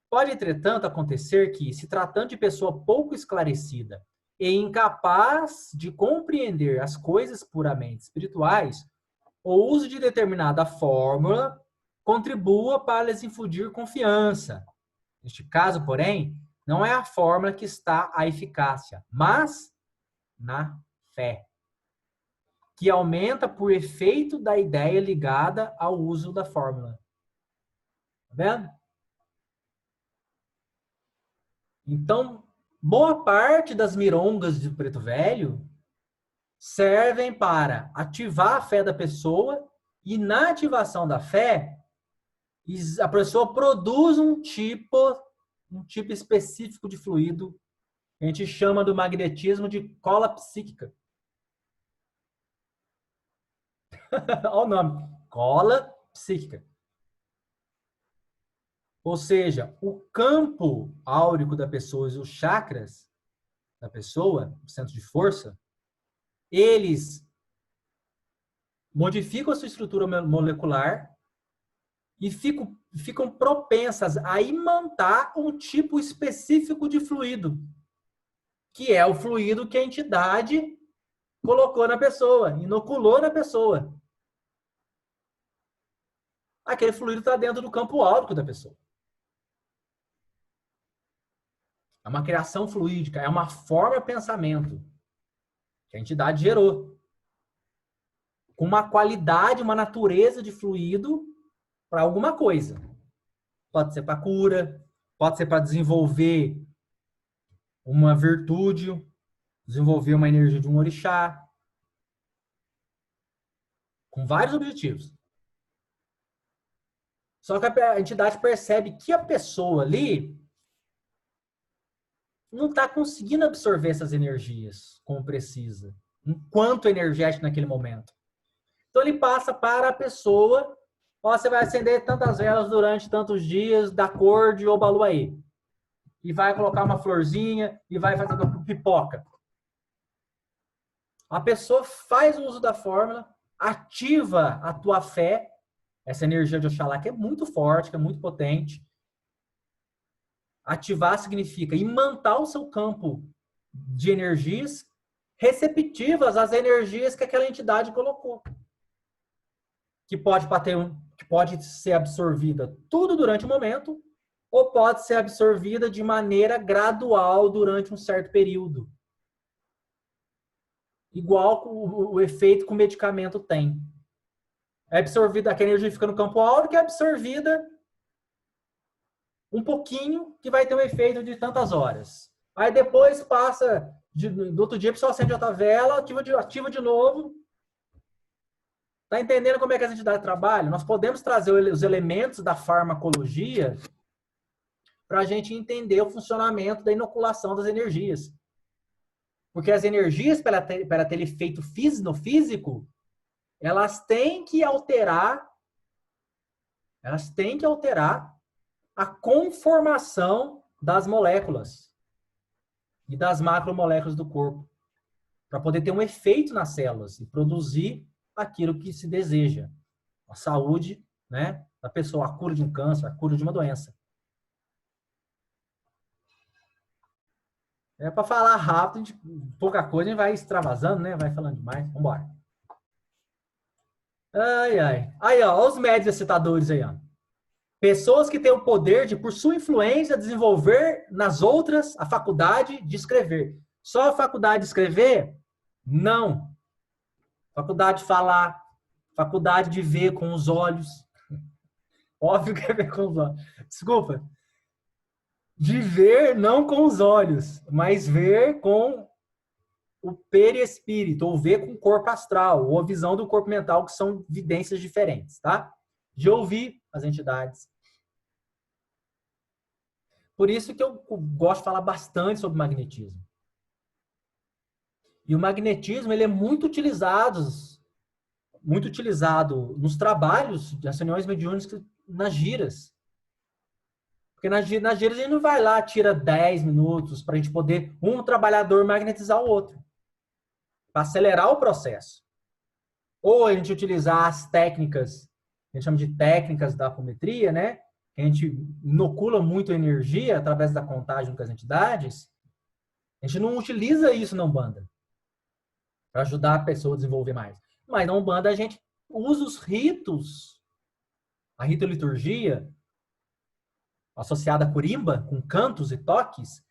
Pode, entretanto, acontecer que, se tratando de pessoa pouco esclarecida e incapaz de compreender as coisas puramente espirituais, o uso de determinada fórmula contribua para lhes infundir confiança. Neste caso, porém, não é a fórmula que está a eficácia, mas na fé, que aumenta por efeito da ideia ligada ao uso da fórmula. Tá vendo? Então, boa parte das mirongas de Preto Velho servem para ativar a fé da pessoa, e na ativação da fé, a pessoa produz um tipo específico de fluido, que a gente chama do magnetismo de cola psíquica. Olha o nome, cola psíquica. Ou seja, o campo áurico da pessoa e os chakras da pessoa, o centro de força, eles modificam a sua estrutura molecular e ficam propensas a imantar um tipo específico de fluido, que é o fluido que a entidade colocou na pessoa, inoculou na pessoa. Aquele fluido está dentro do campo áurico da pessoa. É uma criação fluídica, é uma forma de pensamento que a entidade gerou, com uma qualidade, uma natureza de fluido para alguma coisa. Pode ser para cura, pode ser para desenvolver uma virtude, desenvolver uma energia de um orixá, com vários objetivos. Só que a entidade percebe que a pessoa ali não está conseguindo absorver essas energias como precisa, enquanto energético naquele momento. Então ele passa para a pessoa: ó, você vai acender tantas velas durante tantos dias da cor de Obaluaê. E vai colocar uma florzinha e vai fazer uma pipoca. A pessoa faz o uso da fórmula, ativa a tua fé, essa energia de Oxalá, que é muito forte, que é muito potente. Ativar significa imantar o seu campo de energias receptivas às energias que aquela entidade colocou. Que pode ser absorvida tudo durante o momento, ou pode ser absorvida de maneira gradual durante um certo período. Igual o efeito que o medicamento tem. É absorvida, aquela energia fica no campo áurico, é absorvida um pouquinho, que vai ter um efeito de tantas horas. Aí depois passa, do outro dia a pessoa acende outra vela, ativa de novo. Tá entendendo como é que as entidades trabalham? Nós podemos trazer os elementos da farmacologia para a gente entender o funcionamento da inoculação das energias. Porque as energias, para ter efeito no físico, elas têm que alterar a conformação das moléculas e das macromoléculas do corpo, para poder ter um efeito nas células e produzir aquilo que se deseja. A saúde, né, da pessoa, a cura de um câncer, a cura de uma doença. É para falar rápido, pouca coisa, a gente vai extravasando, né? Vai falando demais. Vamos embora. Ai, ai. Aí, ó, os médios citadores aí, ó. Pessoas que têm o poder de, por sua influência, desenvolver nas outras a faculdade de escrever. Só a faculdade de escrever? Não. Faculdade de falar, faculdade de ver com os olhos. Óbvio que é ver com os olhos. Desculpa. De ver não com os olhos, mas ver com o perispírito, ou ver com o corpo astral, ou a visão do corpo mental, que são evidências diferentes, tá? De ouvir as entidades. Por isso que eu gosto de falar bastante sobre magnetismo. E o magnetismo, ele é muito utilizado muito utilizado nos trabalhos das reuniões mediúnicas, nas giras. Porque nas giras a gente não vai lá, tira 10 minutos para a gente poder um trabalhador magnetizar o outro. Para acelerar o processo. Ou a gente utilizar as técnicas, a gente chama de técnicas da apometria, né? Que a gente inocula muito energia através da contagem com as entidades. A gente não utiliza isso na Umbanda para ajudar a pessoa a desenvolver mais. Mas na Umbanda a gente usa os ritos, a rito-liturgia, associada a curimba, com cantos e toques,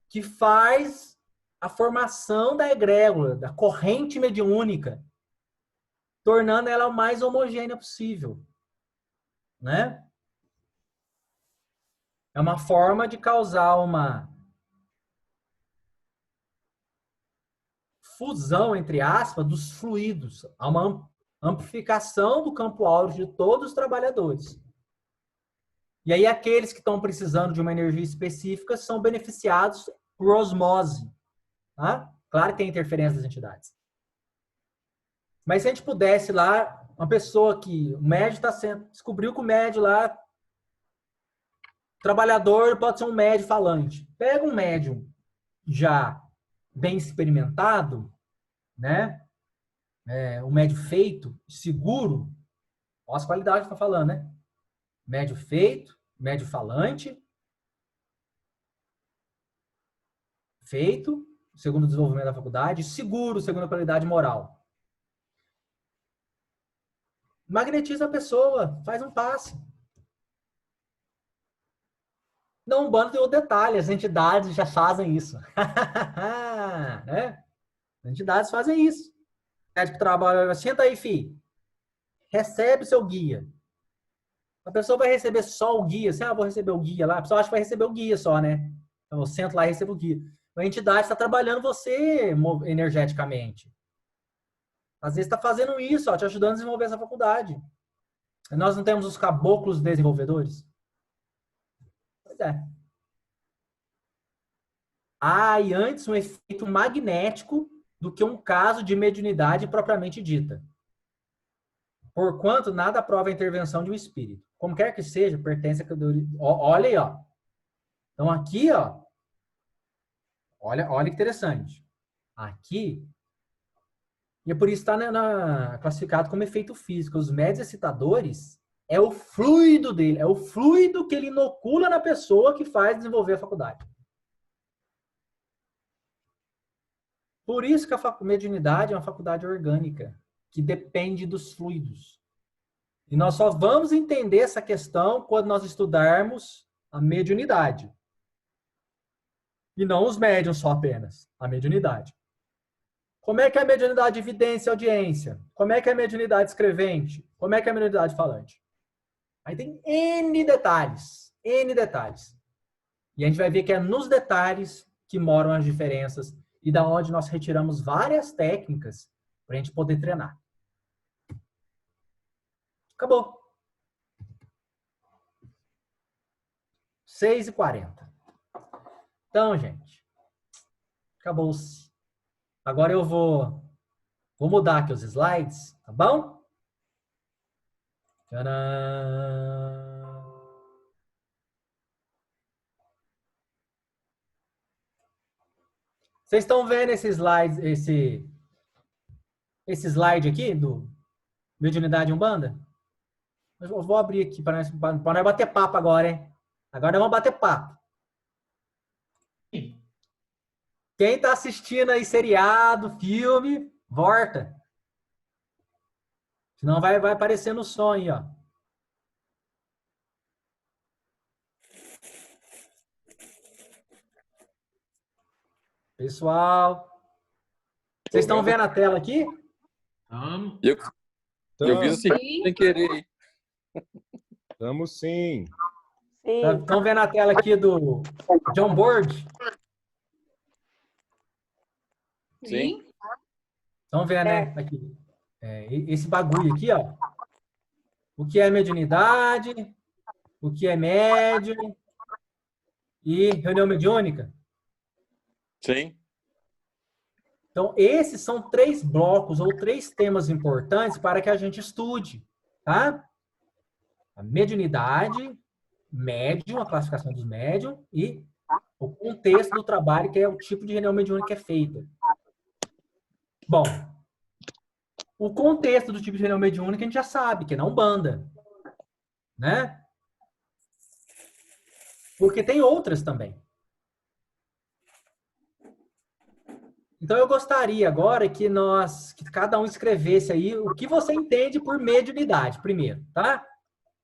que faz a formação da egrégora, da corrente mediúnica, tornando ela o mais homogênea possível. Né? É uma forma de causar uma fusão, entre aspas, dos fluidos. Há uma amplificação do campo áureo de todos os trabalhadores. E aí aqueles que estão precisando de uma energia específica são beneficiados por osmose. Tá? Claro que tem interferência das entidades. Mas se a gente pudesse lá, uma pessoa que o médium está sendo, descobriu que o médium lá, trabalhador pode ser um médium falante. Pega um médium já bem experimentado, né? Um médium feito, seguro, olha as qualidades que eu estou falando, né? Médium feito, médium falante, feito, segundo o desenvolvimento da faculdade, seguro, segundo a qualidade moral. Magnetiza a pessoa, faz um passe. Não, Umbanda tem outro detalhe, as entidades já fazem isso. Né? As entidades fazem isso. Médico trabalha, senta aí, filho. Recebe seu guia. A pessoa vai receber só o guia. Assim, vou receber o guia lá. A pessoa acha que vai receber o guia só, né? Então, eu sento lá e recebo o guia. A entidade está trabalhando você energeticamente. Às vezes está fazendo isso, ó, te ajudando a desenvolver essa faculdade. Nós não temos os caboclos desenvolvedores? Pois é. E antes um efeito magnético do que um caso de mediunidade propriamente dita. Porquanto nada prova a intervenção de um espírito. Como quer que seja, pertence a... Olha aí, ó. Então aqui, ó. Olha que interessante. Aqui... E é por isso que está classificado como efeito físico. Os médios excitadores é o fluido dele, é o fluido que ele inocula na pessoa que faz desenvolver a faculdade. Por isso que a mediunidade é uma faculdade orgânica, que depende dos fluidos. E nós só vamos entender essa questão quando nós estudarmos a mediunidade. E não os médiuns só apenas, a mediunidade. Como é que é a mediunidade de evidência e audiência? Como é que é a mediunidade escrevente? Como é que é a mediunidade falante? Aí tem N detalhes. N detalhes. E a gente vai ver que é nos detalhes que moram as diferenças e da onde nós retiramos várias técnicas para a gente poder treinar. Acabou. 6h40. Então, gente, acabou-se. Agora eu vou mudar aqui os slides, tá bom? Tcharam! Vocês estão vendo esse slide aqui do Mediunidade Umbanda? Eu vou abrir aqui para nós bater papo agora, hein? Agora nós vamos bater papo. Quem está assistindo aí seriado, filme, volta. Senão vai aparecer no som aí, ó. Pessoal, vocês estão vendo a tela aqui? Eu vi assim, sem querer. Estamos sim. Estão vendo a tela aqui do John Board? Sim. Estão vendo, né? Aqui. Esse bagulho aqui, ó. O que é mediunidade, o que é médium e reunião mediúnica. Sim. Então, esses são 3 blocos ou 3 temas importantes para que a gente estude, tá? A mediunidade, médium, a classificação dos médium e o contexto do trabalho, que é o tipo de reunião mediúnica que é feita. Bom, o contexto do tipo de reunião mediúnica a gente já sabe, que é na Umbanda, né? Porque tem outras também. Então eu gostaria agora que cada um escrevesse aí o que você entende por mediunidade, primeiro, tá?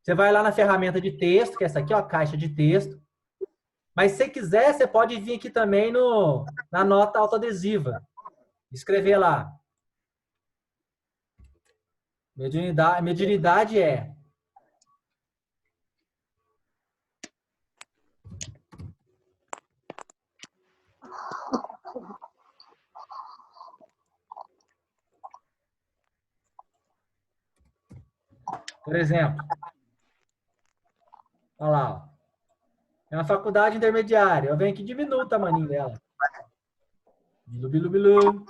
Você vai lá na ferramenta de texto, que é essa aqui, ó, a caixa de texto. Mas se você quiser, você pode vir aqui também na nota autoadesiva. Escrever lá. Mediunidade é... Por exemplo, olha lá, ó. É uma faculdade intermediária. Eu venho aqui e diminuo o tamanho dela. Bilu, bilu, bilu.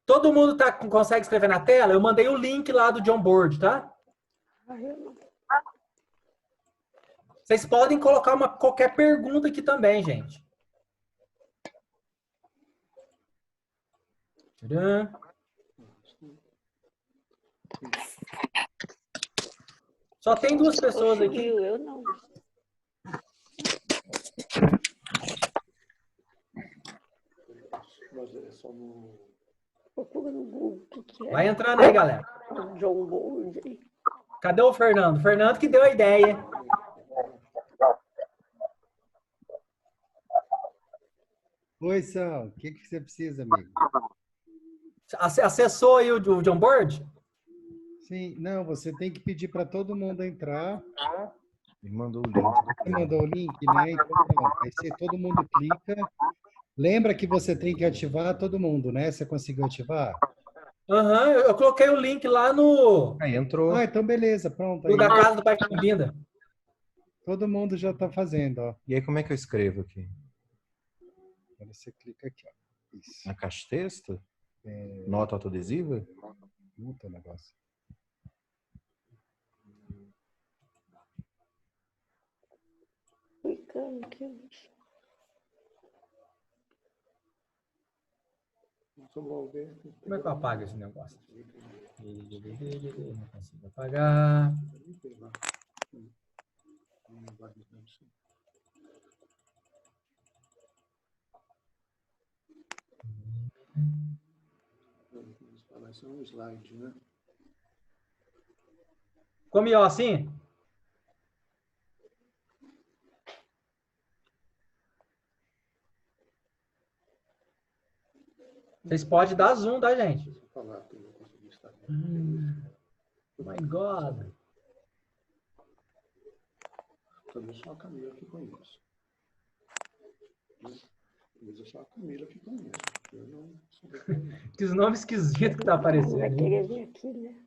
Todo mundo consegue escrever na tela? Eu mandei o link lá do John Board, tá? Vocês podem colocar qualquer pergunta aqui também, gente. Tcharam. Só tem 2 pessoas aqui. Eu não. Procura no Google o que é. Vai entrando aí, galera. John Board. Cadê o Fernando? O Fernando que deu a ideia. Oi, Sal. O que você precisa, amigo? Acessou aí o John Board? Sim, não, você tem que pedir para todo mundo entrar. Ele mandou o link. Você mandou o link, né? Então, pronto. Aí todo mundo clica. Lembra que você tem que ativar todo mundo, né? Você conseguiu ativar? Aham, eu coloquei o link lá no... Aí entrou. Ah, então beleza, pronto. No Aí, da casa do Pai Linda. todo mundo já está fazendo, ó. E aí como é que eu escrevo aqui? Agora você clica aqui, ó. Isso. Na caixa de texto? Nota autoadesiva? Puta negócio. Clicando aqui. Como é que eu apago esse negócio? Não consigo apagar. Como assim? Vocês podem dar zoom, tá, gente? My God. Também só a Camila que conheço. Mas é só a Camila que conheço. Eu não sou. Que os nomes esquisitos que tá aparecendo. Vai aí. querer vir aqui, né?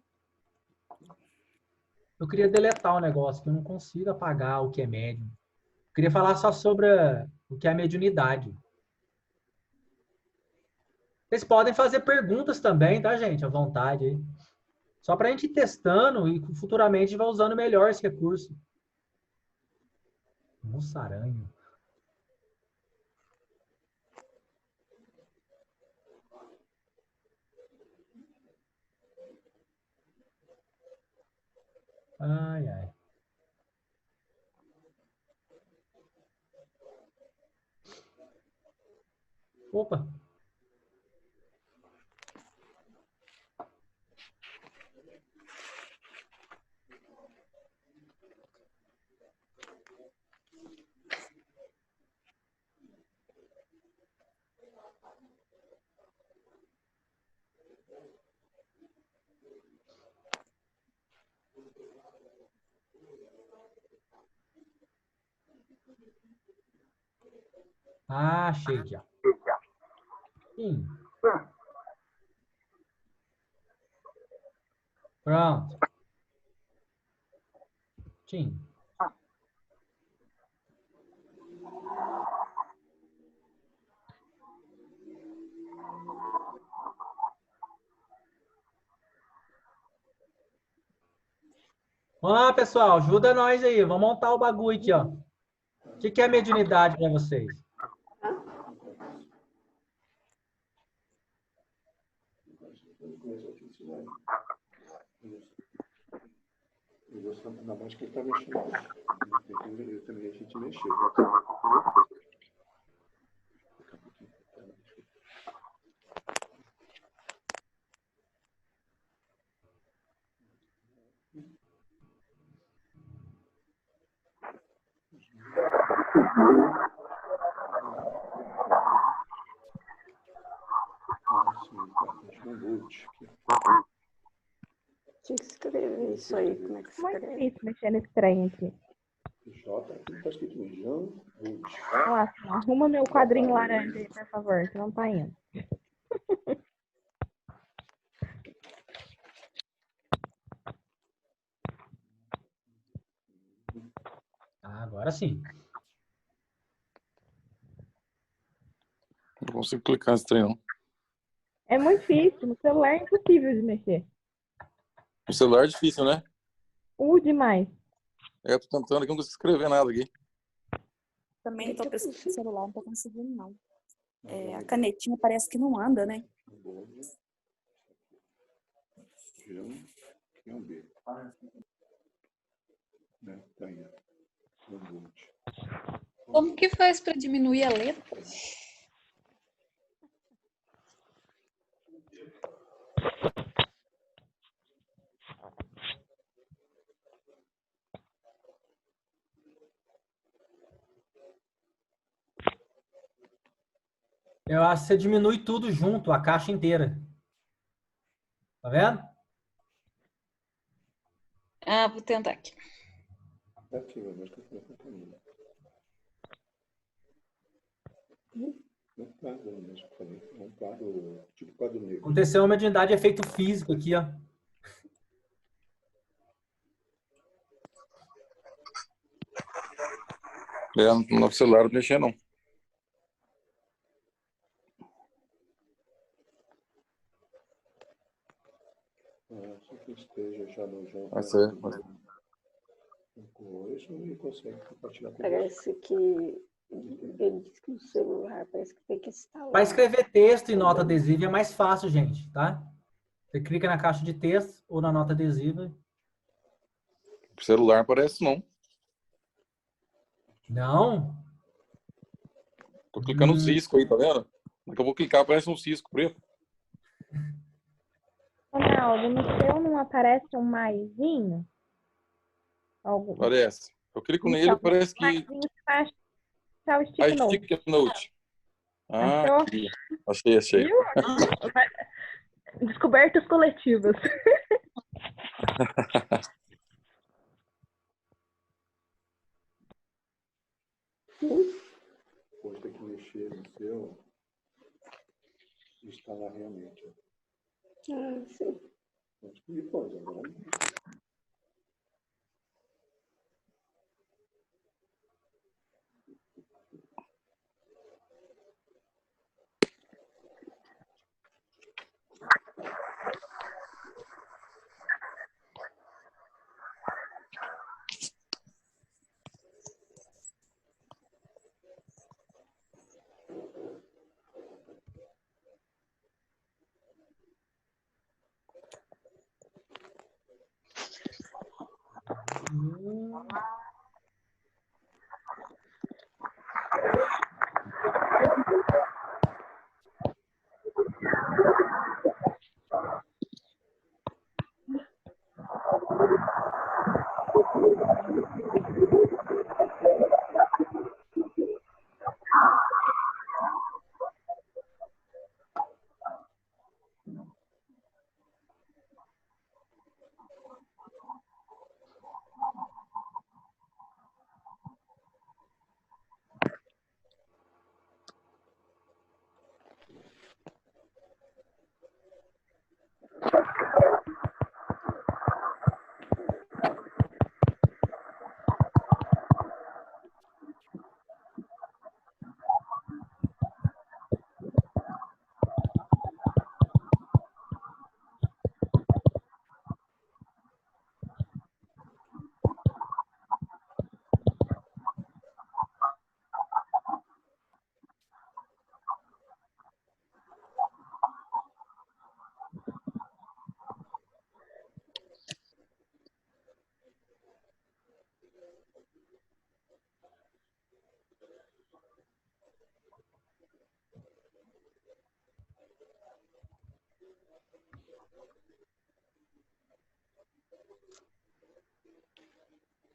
Eu queria deletar o negócio, que eu não consigo apagar o que é médium. Eu queria falar só sobre o que é a mediunidade. Vocês podem fazer perguntas também, tá, gente? À vontade aí. Só pra gente ir testando e futuramente a gente vai usando melhor esse recurso. Moçaranho. Ai, ai. Opa. Ah, achei aqui, ó. Sim. Pronto. Sim. Vamos lá, pessoal, ajuda nós aí. Vamos montar o bagulho aqui, ó. O que é mediunidade para vocês? Eu gosto da mais que ele está mexendo. Ele também a gente mexeu. Tinha que escrever isso aí. Como é que Muito escreve? difícil mexer nesse trem aqui. J, aqui está escrito Jean Wood. Nossa, arruma meu quadrinho laranja aí, por favor, que não tá indo. Agora sim. Não consigo clicar nesse trem, não. É muito difícil, no celular é impossível de mexer. O celular é difícil, né? Demais. Eu tô tentando aqui, não consigo escrever nada aqui. Também tô pesquisando no celular, não tô conseguindo, não. É, a canetinha parece que não anda, né? Jean B. Né? Tá aí. Jean Wood. Como que faz para diminuir a letra? Eu acho que você diminui tudo junto, a caixa inteira. Tá vendo? Ah, vou tentar aqui. Aqui, meu Deus, que eu falei com a Camila. Não quadro mesmo, falei. É um quadro, tipo quadro negro. Aconteceu uma mediunidade de efeito físico aqui, ó. No celular não mexer, não. Só que esteja já no João. Hoje e consegue compartilhar com Parece que ele disse que no celular parece que tem que instalar. Para escrever texto em nota adesiva é mais fácil, gente, tá? Você clica na caixa de texto ou na nota adesiva. O celular parece não. Não? Tô clicando no cisco aí, tá vendo? Daqui eu vou clicar, parece um cisco preto. Ronaldo, no seu não aparece um maisinho? Algum... Parece. Eu clico nele, Então, parece que... maisinho tá o Ah, stick note. stick note. Ah, Achou? aqui. Achei. Viu? Descobertas coletivas. Depois tem que mexer no seu. Instalar realmente. Ah, sim. E depois, agora.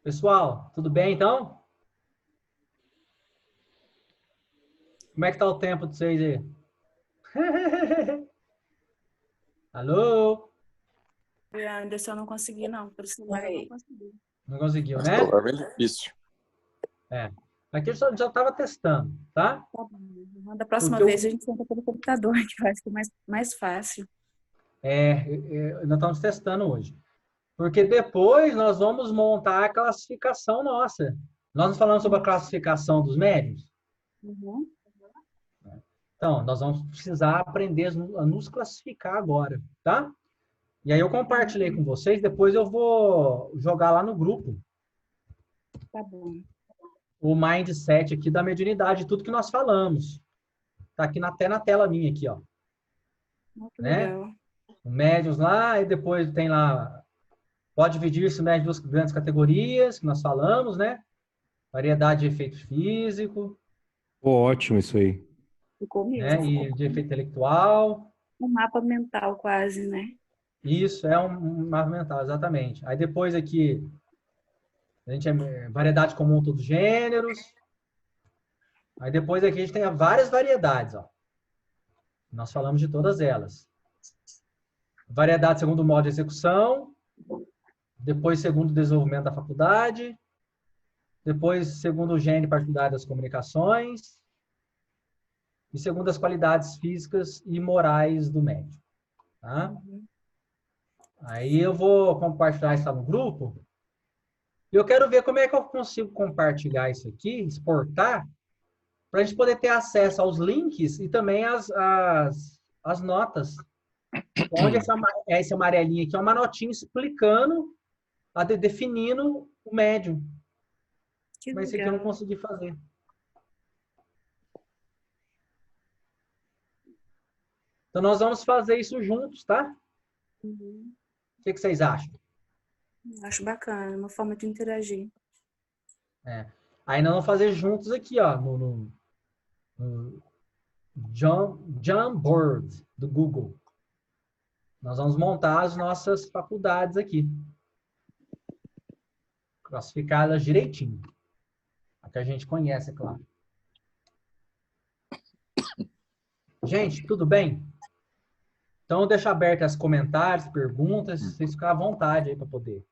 Pessoal, tudo bem então? Como é que tá o tempo de vocês aí? Alô? Anderson, eu não consegui, não. Pelo celular eu não consegui. Não conseguiu, O né? celular é bem difícil. É. Aqui eu já estava testando, tá? Tá bom. Da próxima Porque vez a gente senta pelo computador, que eu acho que é mais fácil. nós estamos testando hoje. Porque depois nós vamos montar a classificação nossa. Nós falamos sobre a classificação dos médios. Uhum. Então, nós vamos precisar aprender a nos classificar agora, tá? E aí eu compartilhei com vocês, depois eu vou jogar lá no grupo Tá bom. o mindset aqui da mediunidade, tudo que nós falamos. Tá aqui até na tela minha aqui, ó. Muito Né? legal. O médios lá, e depois tem lá, pode dividir-se em duas grandes categorias que nós falamos, né? Variedade de efeito físico, Pô, ótimo isso aí. Ficou né? mesmo. E de efeito intelectual. Um mapa mental quase, né? Isso é um mapa mental, exatamente. Aí depois aqui, a gente variedade comum todos os gêneros. Aí depois aqui a gente tem várias variedades, ó. Nós falamos de todas elas. Variedade segundo o modo de execução, depois segundo o desenvolvimento da faculdade, depois segundo o gênero e particularidade das comunicações, e segundo as qualidades físicas e morais do médium. Tá? Aí eu vou compartilhar isso lá no grupo, e eu quero ver como é que eu consigo compartilhar isso aqui, exportar, para a gente poder ter acesso aos links e também as notas. Onde essa amarelinha aqui é uma notinha explicando, definindo o médium. Que Mas esse aqui eu não legal. consegui fazer. Então nós vamos fazer isso juntos, tá? Uhum. O que vocês acham? Acho bacana, uma forma de interagir. Aí nós vamos fazer juntos aqui, ó, no Jamboard do Google. Nós vamos montar as nossas faculdades aqui. Classificadas direitinho. A que a gente conhece, é claro. Gente, tudo bem? Então, deixa aberto os comentários, perguntas, vocês ficarem à vontade aí para poder.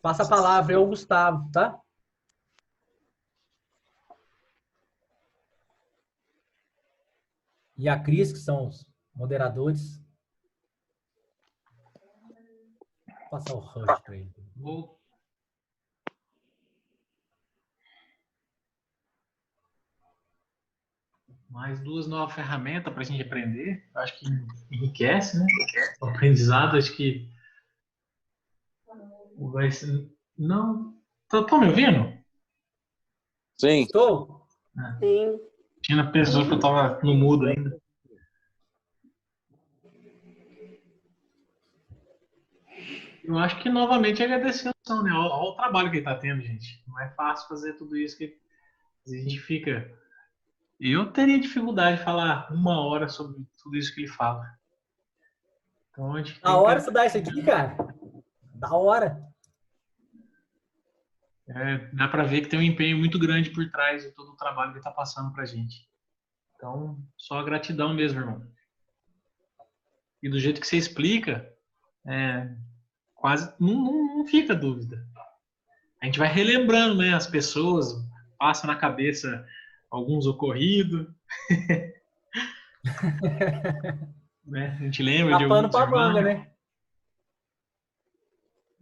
Passa a palavra ao Gustavo, tá? E a Cris, que são os moderadores. Vou passar o rush para ele. Mais duas novas ferramentas para a gente aprender. Acho que enriquece, né? O aprendizado, acho que vai ser... Não. Estão me ouvindo? Sim. Estou? Sim. Tinha pessoa que eu estava no mudo ainda. Eu acho que novamente agradecer a ação, né? Olha o trabalho que ele está tendo, gente. Não é fácil fazer tudo isso que a gente fica. Eu teria dificuldade de falar 1 hora sobre tudo isso que ele fala. Então, a gente Da hora estudar isso aqui, cara. Da hora. dá para ver que tem um empenho muito grande por trás de todo o trabalho que ele está passando para a gente. Então, só gratidão mesmo, irmão. E do jeito que você explica, quase não fica dúvida. A gente vai relembrando, né, as pessoas, passa na cabeça alguns ocorridos. Né? A gente lembra de Tapando alguns pra manga, irmãos. né?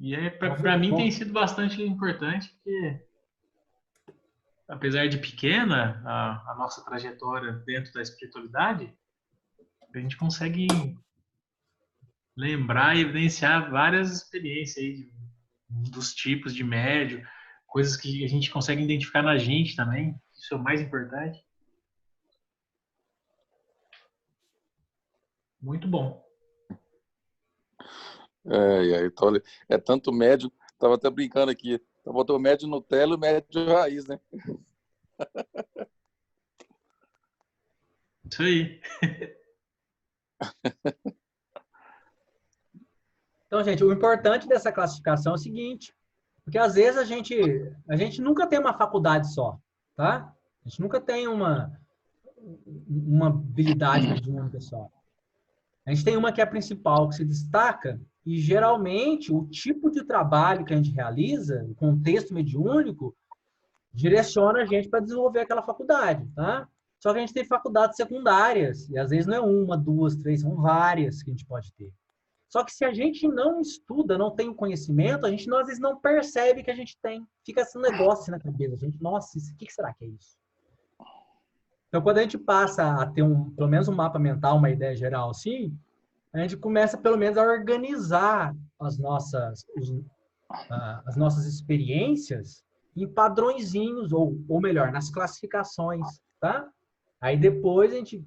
E para mim tem sido bastante importante, porque apesar de pequena a nossa trajetória dentro da espiritualidade, a gente consegue lembrar e evidenciar várias experiências aí dos tipos de médio, coisas que a gente consegue identificar na gente também. Isso é o mais importante. Muito bom. Então, é tanto médio, estava até brincando aqui, botou o médio Nutella e o médio raiz, né? Isso aí. Então, gente, o importante dessa classificação é o seguinte, porque às vezes a gente nunca tem uma faculdade só, tá? A gente nunca tem uma habilidade mediúnica só. A gente tem uma que é a principal, que se destaca, e geralmente o tipo de trabalho que a gente realiza, o contexto mediúnico, direciona a gente para desenvolver aquela faculdade, tá? Só que a gente tem faculdades secundárias, e às vezes não é uma, duas, três, são várias que a gente pode ter. Só que se a gente não estuda, não tem o conhecimento, a gente às vezes não percebe que a gente tem. Fica esse negócio na cabeça. A gente, nossa, o que será que é isso? Então, quando a gente passa a ter pelo menos um mapa mental, uma ideia geral assim, a gente começa pelo menos a organizar as nossas experiências em padrõezinhos, ou melhor, nas classificações, tá? Aí depois a gente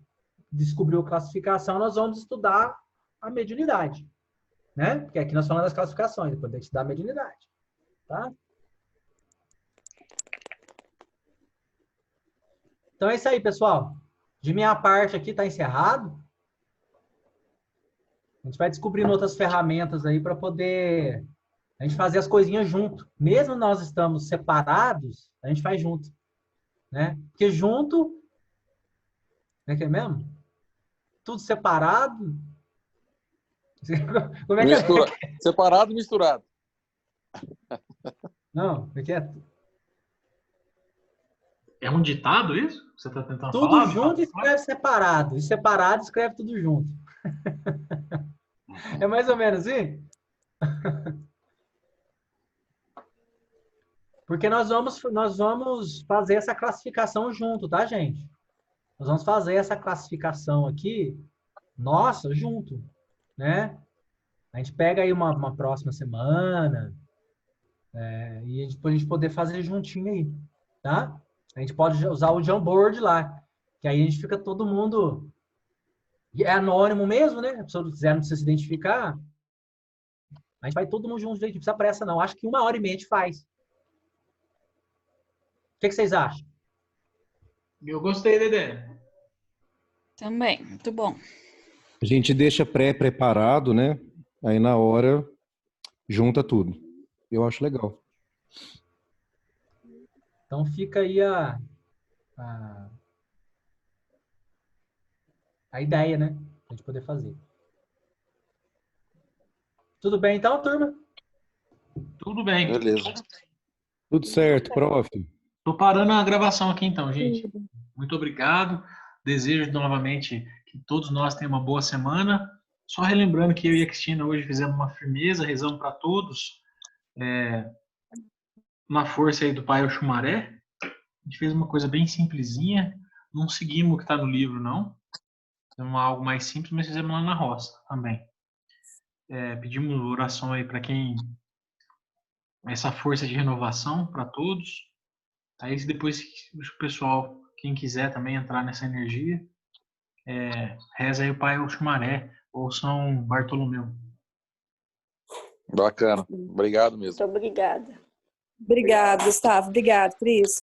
descobriu a classificação, nós vamos estudar a mediunidade, né? Porque aqui nós falamos das classificações, depois a gente dá a mediunidade, tá? Então é isso aí, pessoal. De minha parte aqui está encerrado. A gente vai descobrindo outras ferramentas aí para poder a gente fazer as coisinhas junto. Mesmo nós estamos separados, a gente faz junto, né? Porque junto, como é que é mesmo? Tudo separado. Como é que é? Separado e misturado. Não, como é que é? É um ditado isso? Você está tentando Tudo falar? junto escreve separado. E separado escreve tudo junto. É mais ou menos assim? Porque nós vamos fazer essa classificação junto, tá, gente? Nós vamos fazer essa classificação aqui, nossa, junto, né? A gente pega aí uma próxima semana, e depois a gente poder fazer juntinho aí, tá? A gente pode usar o Jamboard lá, que aí a gente fica todo mundo... É anônimo mesmo, né? A pessoa quiser não precisa se identificar. A gente vai todo mundo junto, não precisa pressa não. Acho que 1h30 a gente faz. O que vocês acham? Eu gostei, Dedé. Também, muito bom. A gente deixa pré-preparado, né? Aí na hora junta tudo. Eu acho legal. Então fica aí a ideia, né? Pra gente poder fazer. Tudo bem então, turma? Tudo bem. Beleza. Tudo certo, prof. Tô parando a gravação aqui então, gente. Muito obrigado. Desejo novamente que todos nós tenham uma boa semana. Só relembrando que eu e a Cristina hoje fizemos uma firmeza, rezamos para todos. Na força aí do Pai Oxumaré. A gente fez uma coisa bem simplesinha. Não seguimos o que está no livro, não. Fizemos algo mais simples, mas fizemos lá na roça também. Pedimos oração aí para quem... Essa força de renovação para todos. Aí depois o pessoal, quem quiser também entrar nessa energia, reza aí o Pai Oxumaré ou São Bartolomeu. Bacana. Obrigado mesmo. Muito obrigada. Obrigada, Gustavo. Obrigada, Cris.